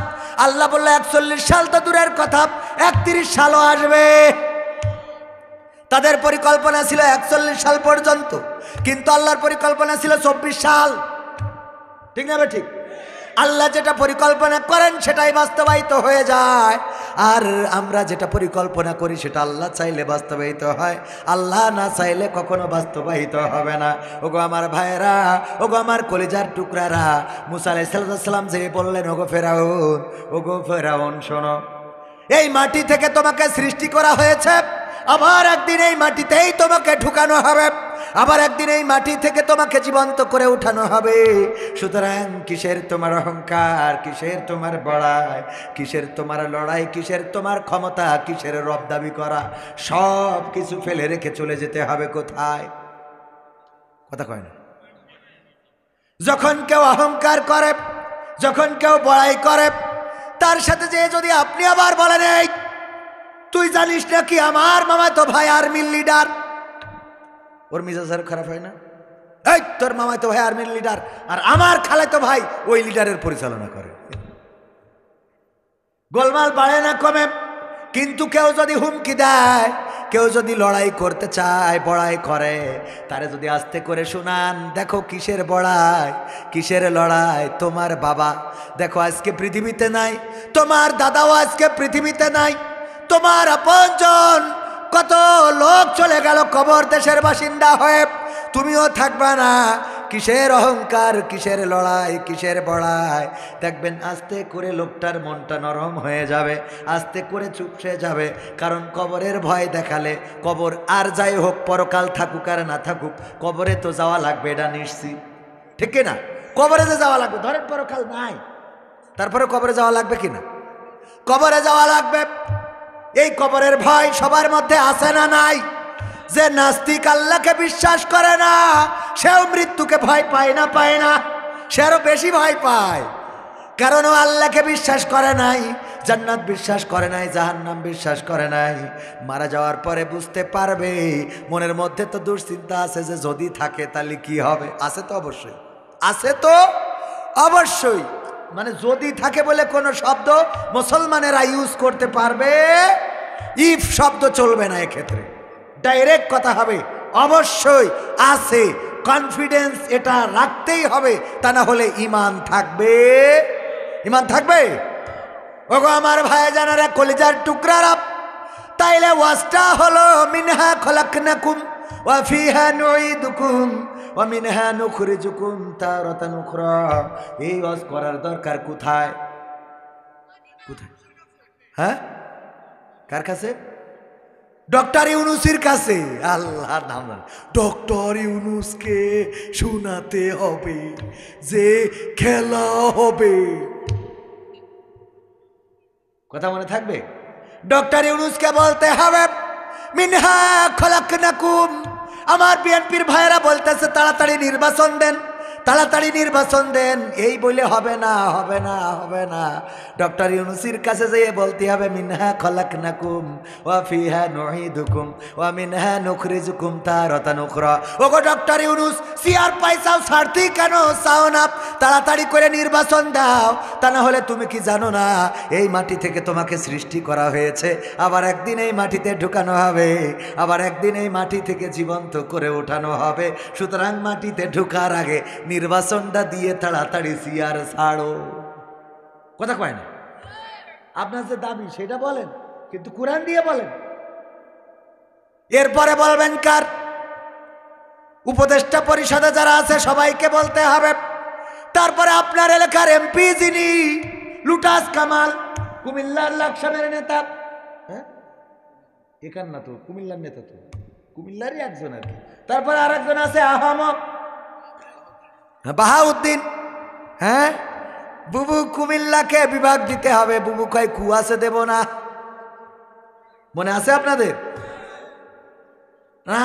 আল্লাহ বললো 41 সাল তো দূরের কথা 31 সালও আসবে তাদের পরিকল্পনা ছিল 41 সাল পর্যন্ত কিন্তু আল্লাহর পরিকল্পনা ছিল 24 সাল ঠিক না ঠিক আল্লাহ যেটা পরিকল্পনা করেন সেটাই বাস্তবায়িত হয়ে যায় আর আমরা যেটা পরিকল্পনা করি সেটা আল্লাহ চাইলে বাস্তবায়িত হয় আল্লাহ না চাইলে কখনো বাস্তবায়িত হবে না ওগো আমার ভাইয়েরা ওগো আমার কলিজার টুকরারা মুসা আলাইহিস সালাম যে বললেন ওগো ফেরাউন শোনো এই মাটি থেকে তোমাকে সৃষ্টি করা হয়েছে আবার একদিন এই মাটিতেই তোমাকে ঢুকানো হবে আবার একদিন এই মাটি থেকে তোমাকে জীবন্ত করে উঠানো হবে সুতরাং কিসের তোমার অহংকার কিসের তোমার বড়াই কিসের তোমার লড়াই কিসের তোমার ক্ষমতা কিসের রব দাবি করা সব কিছু ফেলে রেখে চলে যেতে হবে কোথায় কথা কয় না যখন কেউ অহংকার করে যখন কেউ বড়াই করে তার সাথে যে যদি আপনি আবার বলেন এই তুই জানিস না কি আমার মামাতো ভাই আর্মির লিডার ওর মিজাজ আর খারাপ হয় না এই তোর মামাতো ভাই আর্মির লিডার আর আমার খালাতো ভাই ওই লিডারের পরিচালনা করে গোলমাল বাড়ে না কমে কিন্তু কেউ যদি হুমকি দেয় কেউ যদি লড়াই করতে চায় বড়াই করে তারে যদি আস্তে করে শোনান দেখো কিসের বড়াই কিসের লড়াই তোমার বাবা দেখো আজকে পৃথিবীতে নাই তোমার দাদাও আজকে পৃথিবীতে নাই তোমার আপনজন কত লোক চলে গেল কবর দেশের বাসিন্দা হয়ে তুমিও থাকবা না কিসের অহংকার কিসের লড়াই কিসের বড়াই দেখবেন আস্তে করে লোকটার মনটা নরম হয়ে যাবে আস্তে করে চুপসে যাবে কারণ কবরের ভয় দেখালে কবর আর যাই হোক পরকাল থাকুক আর না থাকুক কবরে তো যাওয়া লাগবে এটা নিশ্চিত ঠিক না কবরে যে যাওয়া লাগবে ধরেন পরকাল নাই তারপরে কবরে যাওয়া লাগবে কিনা কবরে যাওয়া লাগবে এই কবরের ভয় সবার মধ্যে আছে না নাই যে নাস্তিক আল্লাহকে বিশ্বাস করে না সেও মৃত্যুকে ভয় পায় না সে আরো বেশি ভয় পায় কারণ ও আল্লাহকে বিশ্বাস করে নাই জান্নাত বিশ্বাস করে নাই জাহান্নাম বিশ্বাস করে নাই মারা যাওয়ার পরে বুঝতে পারবে মনের মধ্যে তো দুশ্চিন্তা আছে যে যদি থাকে তাহলে কি হবে আছে তো অবশ্যই মানে যদি থাকে বলে কোনো শব্দ মুসলমানেরা ইউজ করতে পারবে ইফ শব্দ চলবে না এক্ষেত্রে ডাইরেক্ট কথা হবে অবশ্যই আছে কনফিডেন্স এটা রাখতেই হবে তা না হলে ঈমান থাকবে ওগো আমার ভাই জানারা কলিজার টুকরারা তাইলে ওয়াজটা হলো মিনহা খলাকনাকুম ওয়া ফিহা নুঈদুকুম ওয়া মিনহা নুখরিজুকুম তারাতান উখরা এই ওয়াজ করার দরকার কোথায় হ্যাঁ কার কাছে ডক্টর ইউনুসের কাছে। আল্লাহর নাম ডক্টর ইউনুসকে শোনাতে হবে যে খেলা হবে। কথা মনে থাকবে? ডক্টর ইউনুসকে বলতে হবে মিনহা খলাকনাকুম। আমার বিএনপির ভাইয়েরা বলতেছে তাড়াতাড়ি নির্বাচন দেন, তাড়াতাড়ি নির্বাচন দেন। এই বলে হবে না, হবে না, হবে না। ডক্টর ইউনুসের কাছে যেয়ে বলতে হবে মিনহা খলাকনাকুম ওয়া ফিহা নুঈদুকুম ওয়া মিনহা নুখরিজুকুম তারাতান উখরা। ওগো ডক্টর ইউনুস, সিআর পয়সাও ছাড়তেই কেন চাও না? তাড়াতাড়ি করে নির্বাচন দাও। তা না হলে তুমি কি জানো না এই মাটি থেকে তোমাকে সৃষ্টি করা হয়েছে, আবার একদিন এই মাটিতে ঢুকানো হবে, আবার একদিন এই মাটি থেকে জীবন্ত করে ওঠানো হবে। সুতরাং মাটিতে ঢুকার আগে নির্বাচনটা দিয়ে তাড়াতাড়ি সিআর ছাড়ো। কথা কয় না? আপনার যে দাবি সেটা বলেন, কিন্তু কোরআন দিয়ে বলেন। এরপরে বলবেন কার? উপদেষ্টা পরিষদে যারা আছে সবাইকে বলতে হবে। তারপরে আপনার এলাকার এমপি যিনি লুটাস কামাল, কুমিল্লার লাকসামের নেতা, হ্যাঁ এখান না তো, কুমিল্লার নেতা তো, কুমিল্লারই একজন আর কি। তারপরে আর একজন আছে আহমদ বাহাউদ্দিন। হ্যাঁ, বুবু কুমিল্লাকে বিভাগ দিতে হবে। বুবু কয় কুয়াশে দেব না, মনে আছে আপনাদের?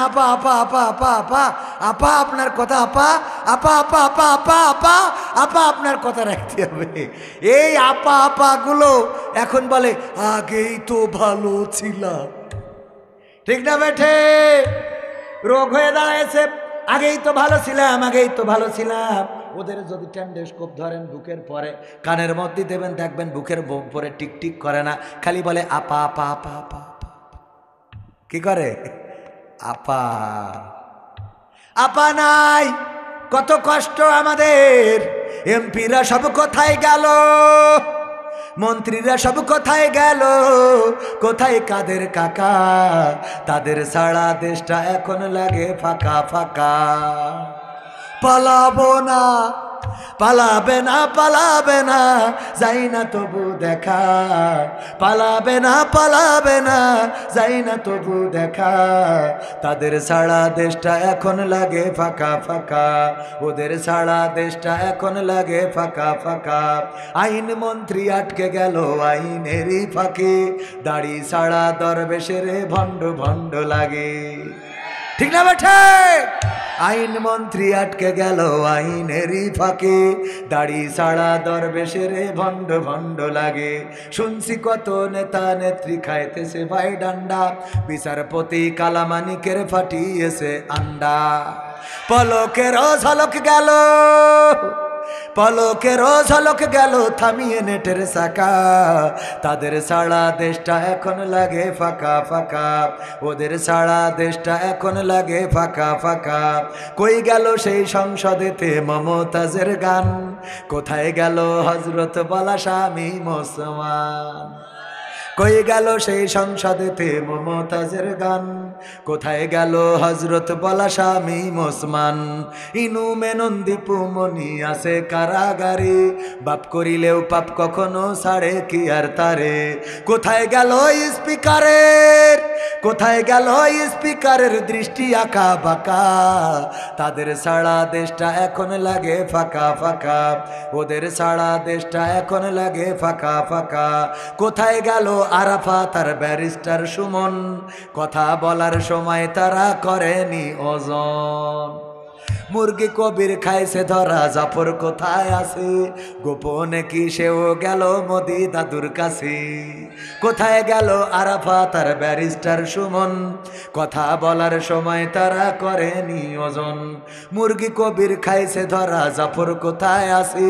আপা আপা আপা আপা আপা আপা আপনার কথা, আপা আপা আপা আপা আপা আপা আপা আপনার কথা রাখতে হবে। এই আপা আপা গুলো এখন বলে আগেই তো ভালো ছিলাম। ঠিক না বেঠে? রোগ হয়ে দাঁড়াইছে, আগেই তো ভালো ছিলাম, আগেই তো ভালো ছিলাম। ওদের যদি টেন্ডোস্কোপ ধরেন বুকের পরে, কানের মধ্যে দেবেন, দেখবেন বুকের পরে টিকটিক করে না, খালি বলে আপা আপা আপা আপা। কি করে? আপা আপা নাই। কত কষ্ট আমাদের। এমপিরা সব কোথায় গেল? মন্ত্রীরা সব কোথায় গেল? কোথায় কাদের কাকা? তাদের সারা দেশটা এখন লাগে ফাঁকা ফাঁকা। পালাবো না, পালাবে না, পালাবে না, যাই না তবু দেখা। পালাবে না, পালাবে না, যাই না তবু দেখা। তাদের সারা দেশটা এখন লাগে ফাঁকা ফাঁকা। ওদের সারা দেশটা এখন লাগে ফাঁকা ফাঁকা। আইন মন্ত্রী আটকে গেল আইনেরই ফাঁকে। দাড়ি সারা দরবেশের ভণ্ড ভণ্ড লাগে। ঠিক না বেঠে? আইন মন্ত্রী আটকে গেল আইনেরই ফাঁকে। দাড়ি সারা দরবেশের ভণ্ড ভণ্ড লাগে। শুনছি কত নেতা নেত্রী খাইতেছে ভাই ডান্ডা। বিচারপতি কালামানিকের ফাটিয়েছে আন্ডা। পলকেরও ঝলক গেল, পলকেরও ঝলক গেল থামিয়ে নেটের চাকা। তাদের সারা দেশটা এখন লাগে ফাঁকা ফাঁকা। ওদের সারা দেশটা এখন লাগে ফাঁকা ফাঁকা। কই গেল সেই সংসদেতে মমতাজের গান? কোথায় গেল হজরত বলা স্বামী মুসলমান? কই গেল সেই সংসদেতে মমতাজের গান? কোথায় গেল হজরত বলা স্বামী মুসলমান? ইনু মেনন্দীপু মনি আছে কারাগারে। বাপ করিলেও পাপ কখনো ছাড়ে কি আর তারে? কোথায় গেল স্পিকারের, কোথায় গেল স্পিকারের দৃষ্টি আঁকা বাঁকা? তাদের সারা দেশটা এখন লাগে ফাঁকা ফাঁকা। ওদের সারা দেশটা এখন লাগে ফাঁকা ফাঁকা। কোথায় গেল আরাফাত আর ব্যারিস্টার সুমন? কথা বলার সময় তারা করেনি ওজন। মুরগি কবির খাইছে ধরা, জাফর কোথায় আছে? গোপনে কি সেও গেল মোদি দাদুর কাছে? কোথায় গেল আরাফাত আর ব্যারিস্টার সুমন? কথা বলার সময় তারা করেনি ওজন। মুরগি কবির খাইছে ধরা, জাফর কোথায় আছে?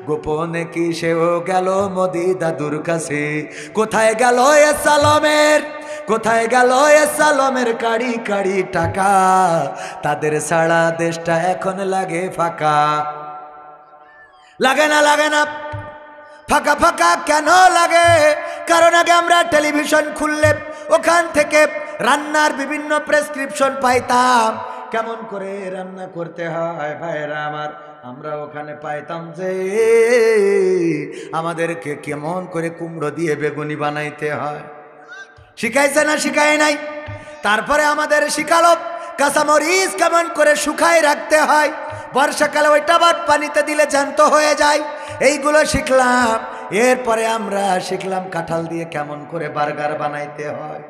গোপনে কি সেও গেল মোদি দাদুর কাছে? কোথায় গেল এ সালমের, কোথায় গেল এ সালমের কাড়ি কাড়ি টাকা? তাদের সারা দেশটা এখন লাগে ফাঁকা। লাগে না, লাগে না, ফাঁকা ফাঁকা কেন লাগে? কারণ আগে আমরা টেলিভিশন খুললে ওখান থেকে রান্নার বিভিন্ন প্রেসক্রিপশন পাইতাম, কেমন করে রান্না করতে হয় ভাইরা আমার। আমরা ওখানে পাইতাম যে আমাদেরকে কেমন করে কুমড়ো দিয়ে বেগুনি বানাইতে হয়। শিখাইছে না শিখায় নাই? তারপরে আমাদের শিখালো কাঁচামরিচ কেমন করে শুকায় রাখতে হয়, বর্ষাকালে ওইটা আবার পানিতে দিলে জ্যান্ত হয়ে যায়। এইগুলো শিখলাম। এরপরে আমরা শিখলাম কাঁঠাল দিয়ে কেমন করে বার্গার বানাইতে হয়।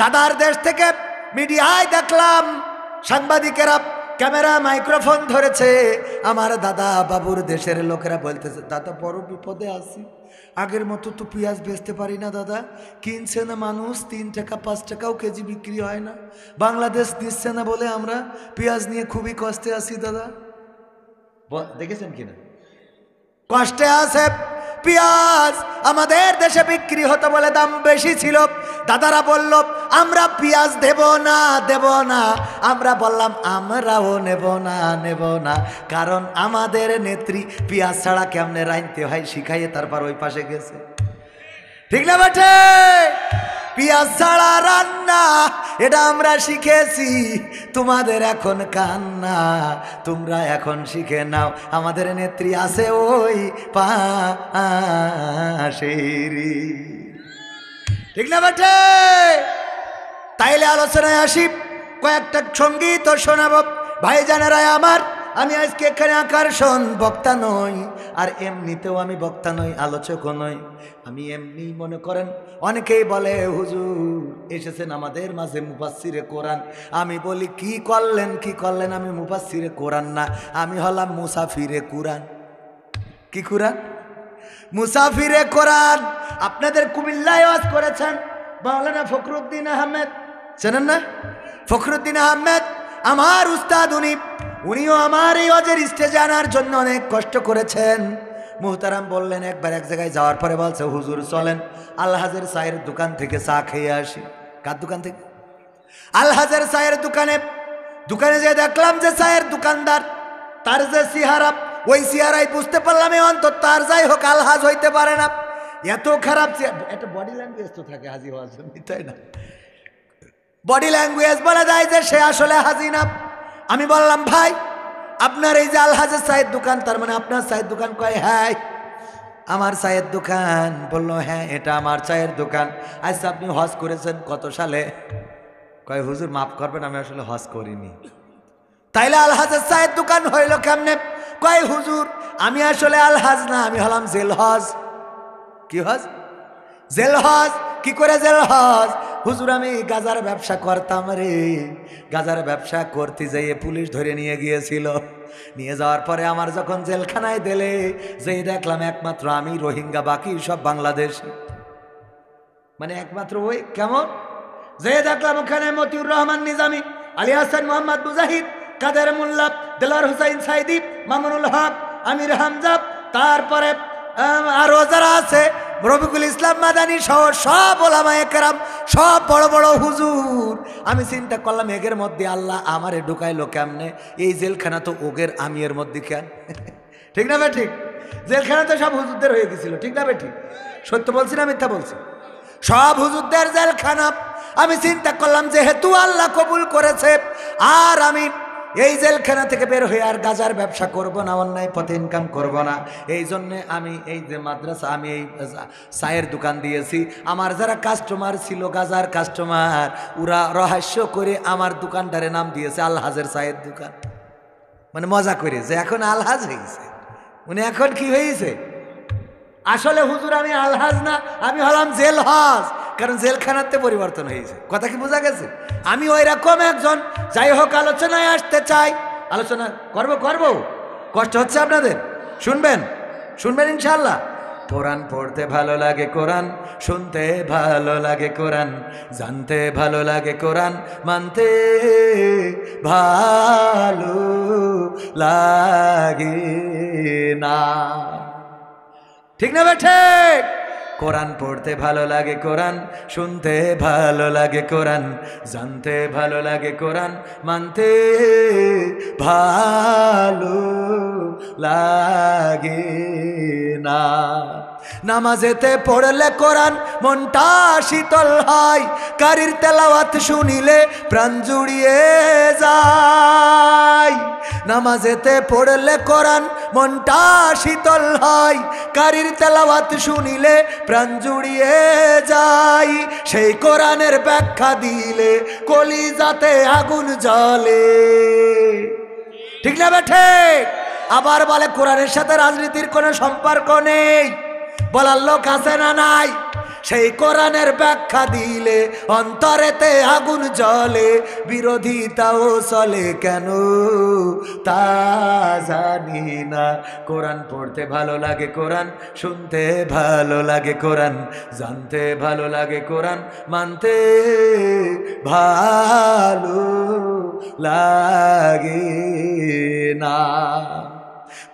দাদার দেশ থেকে মিডিয়ায় দেখলাম সাংবাদিকেরা ক্যামেরা মাইক্রোফোন ধরেছে, আমার দাদা বাবুর দেশের লোকেরা বলতেছে, দাদা বড় বিপদে আছি, আগের মতো তো পেঁয়াজ বেচতে পারি না দাদা, কিনছে না মানুষ, 3 টাকা 5 টাকাও কেজি বিক্রি হয় না, বাংলাদেশ দিচ্ছে না বলে আমরা পেঁয়াজ নিয়ে খুবই কষ্টে আছি দাদা। দেখেছেন কিনা? কষ্টে আছে। পেঁয়াজ আমাদের দেশে বিক্রি হতো বলে দাম বেশি ছিল, দাদারা বলল আমরা পেঁয়াজ দেব না দেব না, আমরা বললাম আমরাও নেব না, কারণ আমাদের নেত্রী পেঁয়াজ ছাড়া কেমনে রাঁধতে হয় শিখাইয়ে তারপর ওই পাশে গেছে। ঠিক না বেটে? পেঁয়াজ ছাড়া রান্না এটা আমরা শিখেছি, তোমাদের এখন কান্না, তোমরা এখন শিখে নাও, আমাদের নেত্রী আছে ওই পাশেরই। ঠিক না বেটে? তাইলে আলোচনায় আসি, কয়েকটা সঙ্গীত শোনাব ভাইজানেরা আমার। আমি আজকে এখানে আকর্ষণ বক্তা নই, আর এমনিতেও আমি বক্তা নই, আলোচকও নই, আমি এমনি মনে করেন অনেকেই বলে হুজুর এসেছেন আমাদের মাঝে মুফাসসিরে কোরআন। আমি বলি কি করলেন, আমি মুফাসসিরে কোরআন না, আমি হলাম মুসাফিরে কোরআন। কি কোরআন? মুসাফিরে কোরআন। আপনাদের কুমিল্লায় ওয়াজ করেছেন মাওলানা ফখরুদ্দিন আহমেদ, জানেন না? ফখরুদ্দিন আহমেদ আমার উস্তাদ, উনিও আমার এই ওয়াজের স্টেজে আনার জন্য অনেক কষ্ট করেছেন। মুহতারাম বললেন, একবার এক জায়গায় যাওয়ার পরে বলছে হুজুর চলেন আলহাজের চায়ের দোকান থেকে চা খেয়ে আসি। কার দোকান থেকে? আলহাজের চায়ের দোকানে যে দেখলাম যে চায়ের দোকানদার, তার যে চেহারা, ওই চেহারাই বুঝতে পারলাম অন্তত তার যাই হোক আলহাজ হইতে পারে না, এত খারাপ। একটা বডি ল্যাঙ্গুয়েজ তো থাকে হাজি হওয়ার জন্য, তাই না? বডি ল্যাঙ্গুয়েজ বলা যায় যে সে আসলে হাজি না। আমি বললাম ভাই আপনার এই যে আলহাজের চায়ের দোকান, তার মানে আপনার চায়ের দোকান? কয় হ্যাঁ আমার চায়ের দোকান। বললো হ্যাঁ এটা আমার চায়ের দোকান। আচ্ছা আপনি হজ করেছেন কত সালে? কয় হুজুর মাফ করবেন আমি আসলে হজ করিনি। তাইলে আলহাজের চায়ের দোকান হইল কেমনে? কয় হুজুর আমি আসলে আলহাজ না, আমি হলাম জেল হজ। কি হজ? জেল হজ। কি করে জেল হজ? হুজুর আমি গাজার ব্যবসা করতাম রে, গাজার ব্যবসা করতে যেয়ে পুলিশ ধরে নিয়ে গিয়েছিল, নিয়ে যাওয়ার পরে আমার যখন জেলখানায় দিলে যেই দেখলাম একমাত্র আমি রোহিঙ্গা, বাকি সব বাংলাদেশি। মানে একমাত্র ওই কেমন যে দেখলাম ওখানে মতিউর রহমান নিজামী, আলী হাসান মোহাম্মদ মুজাহিদ, কাদের মোল্লা, দেলার হুসাইন সাইদি, মামুনুল হক, আমির হামজা, তারপরে আরো যারা আছে রফিকুল ইসলাম মাদানী সহ সব ওলামায়ে কেরাম, সব বড় বড় হুজুর। আমি চিন্তা করলাম এগের মধ্যে আল্লাহ আমারে ঢুকাইলো কেমনে? এই জেলখানা তো ওগের, আমি এর মধ্যে কেন? ঠিক না ভাই? ঠিক। জেলখানা তো সব হুজুরদের হয়ে গেছিল, ঠিক না ভাই? ঠিক। সত্য বলছি না মিথ্যা বলছি? সব হুজুরদের জেলখানা। আমি চিন্তা করলাম যেহেতু আল্লাহ কবুল করেছে, আর আমি এই জেলখানা থেকে বের হয়ে আর গাজার ব্যবসা করব না, অন্যায় পথে ইনকাম করব না। এই জন্যে আমি এই যে মাদ্রাসা, আমি এই চায়ের দোকান দিয়েছি। আমার যারা কাস্টমার ছিল গাজার কাস্টমার, ওরা রহস্য করে আমার দোকানটারে নাম দিয়েছে আলহাজের চায়ের দোকান। মানে মজা করে যে এখন আলহাজ হয়েছে, উনি এখন কি হয়েছে? আসলে হুজুর আমি আলহাজ না, আমি হলাম জেল হজ, কারণ জেলখানাতে পরিবর্তন হয়েছে। কথা কি বোঝা গেছে? আমি ওই রকম একজন। যাই হোক আলোচনায় আসতে চাই, আলোচনা করব। কষ্ট হচ্ছে আপনাদের? শুনবেন ইনশাআল্লাহ। কোরআন পড়তে ভালো লাগে, কোরআন শুনতে ভালো লাগে, কোরআন জানতে ভালো লাগে, কোরআন মানতে ভালো লাগে না। ঠিক না বেঠে? কোরআন পড়তে ভালো লাগে, কোরআন শুনতে ভালো লাগে, কোরআন জানতে ভালো লাগে, কোরআন মানতে ভালো লাগে না। নামাজেতে পড়লে কোরআন মনটা শীতল হয়, কারির তেলাওয়াত শুনিলে প্রাণ জুড়িয়ে যায়। নামাজেতে পড়লে কোরআন মনটা শীতল হয়, কারির তেলাওয়াত শুনিলে প্রাণ জুড়িয়ে যায়। সেই কোরআনের ব্যাখ্যা দিলে কলিজাতে আগুন জ্বলে, ঠিক না বেঠে? আবার বলে কোরআনের সাথে রাজনীতির কোনো সম্পর্ক নেই, বলার লোক আছে না নাই? সেই কোরআনের ব্যাখ্যা দিলে অন্তরেতে আগুন জ্বলে, বিরোধিতাও চলে কেন তা জানি না। কোরআন পড়তে ভালো লাগে, কোরআন শুনতে ভালো লাগে, কোরআন জানতে ভালো লাগে, কোরআন মানতে ভালো লাগে না।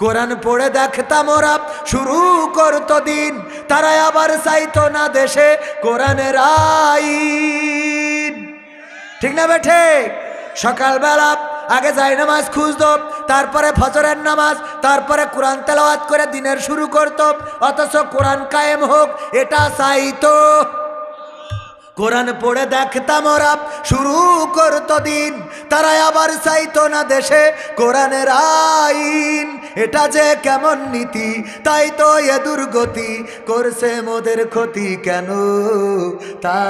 কোরআন পড়ে দেখতাম ওরা শুরু করতো দিন, তারা আবার চাইতো না দেশে কোরআনের আইন, ঠিক না বেঠে? সকালবেলা আগে যাই নামাজ খুঁজতো, তারপরে ফজরের নামাজ, তারপরে কোরআন তেলাওয়াত করে দিনের শুরু করতো, অথচ কোরআন কায়েম হোক এটা চাইতো। কোরআন পড়ে দেখতাম ওরা শুরু করতো দিন, তারা আবার চাইতো না দেশে কোরআনের আইন। এটা যে কেমন নীতি, তাই তো এ দুর্গতি, করছে মোদের ক্ষতি কেন তা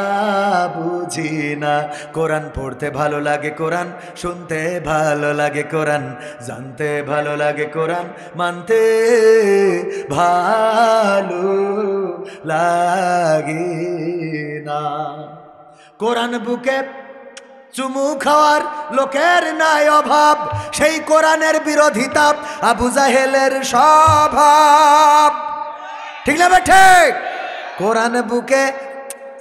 বুঝি না। কোরআন পড়তে ভালো লাগে, কোরআন শুনতে ভালো লাগে, কোরআন জানতে ভালো লাগে, কোরআন মানতে ভালো লাগে না। কোরআন বুকে চুমু খাওয়ার লোকের নাই অভাব, সেই কোরআনের বিরোধিতা আবু জাহেলের স্বভাব, ঠিক না বেঠে? কোরআন বুকে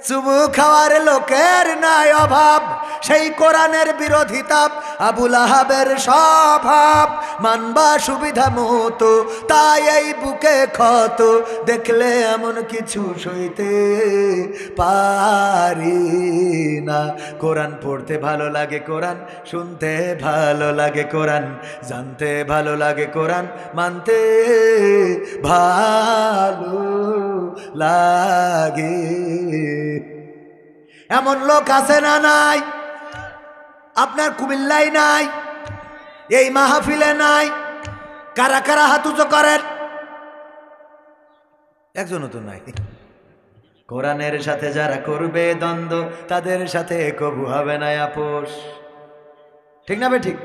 চুমু খাওয়ার লোকের নাই অভাব, সেই কোরআনের বিরোধিতা আবু লাহাবের স্বভাব। মানবা সুবিধা মতো তাই এই বুকে ক্ষত, দেখলে এমন কিছু সইতে পারি না। কোরআন পড়তে ভালো লাগে, কোরআন শুনতে ভালো লাগে, কোরআন জানতে ভালো লাগে, কোরআন মানতে ভালো লাগে। এমন লোক আছে না নাই? আপনার কুমিল্লায় নাই, এই মাহফিলে নাই? কারা কারা হাত উঁচু করেন? একজনও তো নাই। কোরআনের সাথে যারা করবে দ্বন্দ্ব, তাদের সাথে কবু হবে না আপোষ, ঠিক না ঠিক?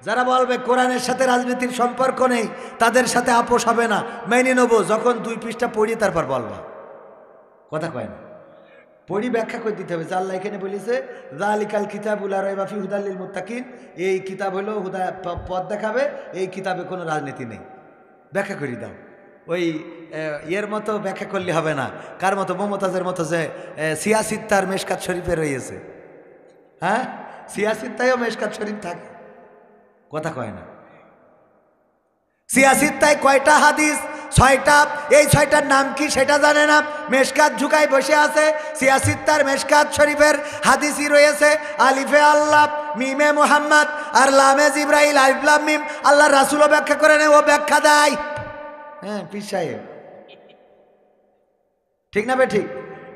যারা বলবে কোরআনের সাথে রাজনীতির সম্পর্ক নেই, তাদের সাথে আপোষ হবে না, মেনে নেবো যখন 2 পৃষ্ঠা পড়ি তারপর বলবা। কথা কয় না, পড়ি ব্যাখ্যা করে দিতে হবে। আল্লাহ এখানে বলেছে যালিকাল কিতাবুল লা রাইবা ফিহি হুদাল লিল মুত্তাকিন, এই কিতাব হলো হুদা, পথ দেখাবে, এই কিতাবে কোনো রাজনীতি নেই। ব্যাখ্যা করে দাও। ওই এর মতো ব্যাখ্যা করলে হবে না। কার মতো? মমতাজের মতো যে সিয়াসিত্তার মেশকাত শরীফে রয়েছে। হ্যাঁ, সিয়াসিত্তায়ও মেশকাত শরীফ থাকে, কথা কয় না। সিয়াসিত্তায় কয়টা হাদিস? 6টা। এই 6টার নাম কি সেটা জানে না, মেশকাত ঝুঁকায় বসে আছে। সিয়াসিত্তার মেশকাত শরীফের হাদিসই রয়েছে আলিফে আল্লাহ, মিমে মুহাম্মদ আর লামে জিব্রাইল, আলিফ লাম মিম। আল্লাহ রাসূলও ব্যাখ্যা করে নেয়, ও ব্যাখ্যা দেয়। হ্যাঁ, পীর সাহেব, ঠিক না বে ঠিক?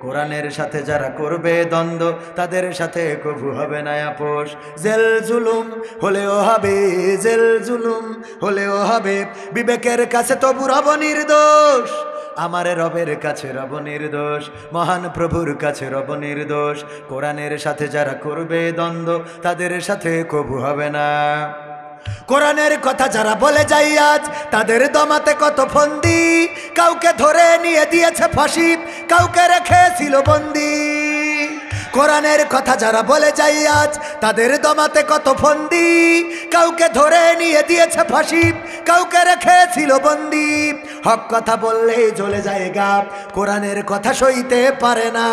কোরআনের সাথে যারা করবে দ্বন্দ্ব, তাদের সাথে কবু হবে না আপোষ। জেল জুলুম হলেও হবে, জেল জুলুম হলেও হবে, বিবেকের কাছে তবু রব নির্দোষ। আমার রবের কাছে রব নির্দোষ, মহান প্রভুর কাছে রব নির্দোষ। কোরআনের সাথে যারা করবে দ্বন্দ্ব, তাদের সাথে কবু হবে না। কোরআনের কথা যারা বলে যাই আজ, তাদের দমাতে কত ফন্দি। কাউকে ধরে নিয়ে দিয়েছে ফাঁসি, কাউকে রেখেছিল বন্দি। কোরআনের কথা যারা বলে যাই আজ, তাদের দমাতে কত ফন্দি। কাউকে ধরে নিয়ে দিয়েছে ফাঁসি, কাউকে রেখেছিল বন্দি। হক কথা বললেই জ্বলে যায় গাপ, কোরআনের কথা সইতে পারে না।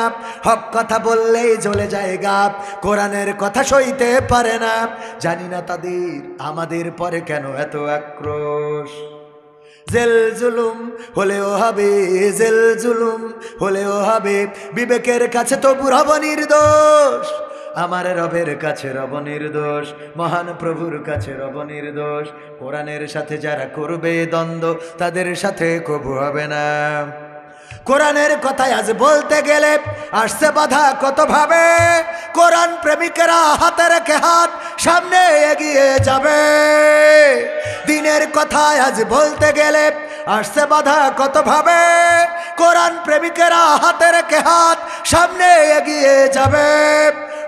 হক কথা বললেই জ্বলে যায় গাপ, কোরআনের কথা সইতে পারে না। জানি না তাদের আমাদের পরে কেন এত আক্রোশ। জেল জুলুম হলেও হবে, জেল জুলুম হলেও হবে, বিবেকের কাছে তবু রব নির্দোষ। আমার রবের কাছে রব নির্দোষ, মহান প্রভুর কাছে রব নির্দোষ। কোরআনের সাথে যারা করবে দ্বন্দ্ব, তাদের সাথে কবু হবে না। কোরআনের কথায় আজ বলতে গেলে আসছে বাধা কত ভাবে। কোরআন প্রেমিকেরা হাতে রেখে হাত সামনে এগিয়ে যাবে। দিনের কথায় আজ বলতে গেলে আসছে বাধা কত ভাবে। কোরআন প্রেমিকেরা হাতে রেখে হাত সামনে এগিয়ে যাবে।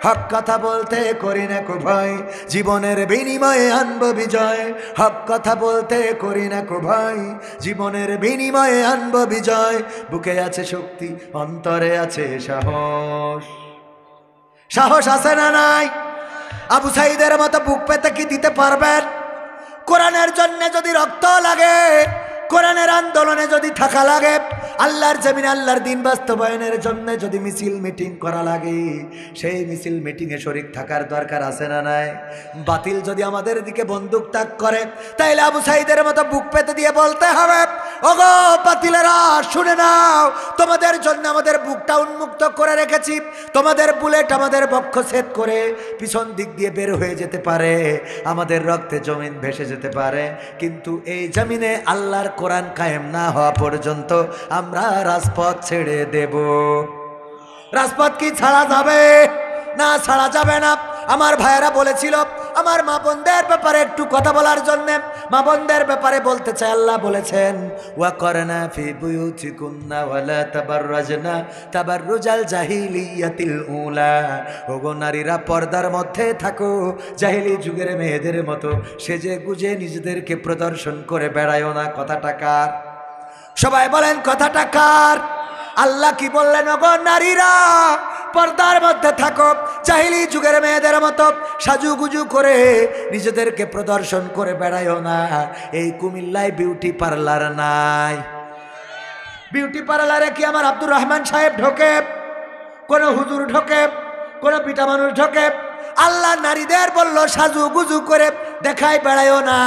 হক কথা বলতে করি না কো ভয়, জীবনের বিনিময়ে আনব বিজয়। হক কথা বলতে করি না কো ভয়, জীবনের বিনিময়ে আনব বিজয়। বুকে আছে শক্তি, অন্তরে আছে সাহস। সাহস আছে না নাই? আবু সাইদের মতো বুক পেতে কি দিতে পারবেন? কোরআনের জন্য যদি রক্ত লাগে, কোরআনের আন্দোলনে যদি থাকা লাগে, আল্লাহর জমিনে আল্লাহর দিন বাস্তবায়নের জন্য যদি মিছিল মিটিং করা লাগে, সেই মিছিল মিটিংয়ে শরীক থাকার দরকার আছে না নাই? বাতিল যদি আমাদের দিকে বন্দুক তাক করে, তাইলে আবু সাইদের মতো বুক পেতে দিয়ে বলতে হবে, ওগো বাতিলেরা শুনে নাও, তোমাদের জন্য আমাদের বুকটা উন্মুক্ত করে রেখেছি। তোমাদের বুলেট আমাদের বক্ষ ছেদ করে পিছন দিক দিয়ে বের হয়ে যেতে পারে, আমাদের রক্তে জমিন ভেসে যেতে পারে, কিন্তু এই জমিনে আল্লাহর কোরআন কায়েম না হওয়া পর্যন্ত আমরা রাজপথ ছেড়ে দেব। রাজপথ কি ছাড়া যাবে? না, ছাড়া যাবে না। আমার ভাইয়েরা বলেছিল আমার মা বোনদের ব্যাপারে একটু কথা বলার জন্য। মা বোনদের ব্যাপারে বলতে চাই, আল্লাহ বলেছেন ওয়াকরনা ফি বুয়ুতিকুন্না ওয়ালা তাবাররাজনা তাবাররুজাল জাহিলিয়াতিল উলা। ওগো নারীরা পর্দার মধ্যে থাকো, জাহিলি যুগের মেয়েদের মতো সেজে গুজে নিজেদেরকে প্রদর্শন করে বেড়ায়ও না। কথাটা কার? সবাই বলেন কথাটা কার? আল্লাহ কি বললেন? ওগো নারীরা পর্দার মধ্যে থাকো, জাহিলি যুগের মেয়েদের মতো সাজুগুজু করে নিজেদেরকে প্রদর্শন করে বেড়ায়ও না। এই কুমিল্লায় বিউটি পার্লার নাই। বিউটি পার্লারে কি আমার আব্দুর রহমান সাহেব ঢোকে? কোন হুজুর ঢোকে? কোন পিতা মানুষ ঢোকে? আল্লাহ নারীদের বলল সাজুগুজু করে দেখাই বেড়ায়ও না,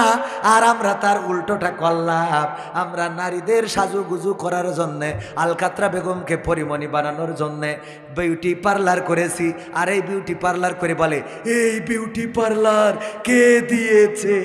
আর আমরা তার উল্টোটা করলাম। আমরা নারীদের সাজুগুজু করার জন্যে, আলকাতরা বেগমকে পরিমণি বানানোর জন্যে বিউটি পার্লার করেছি। আর এই বিউটি পার্লার করে বলে এই বিউটি পার্লার কে দিয়েছে?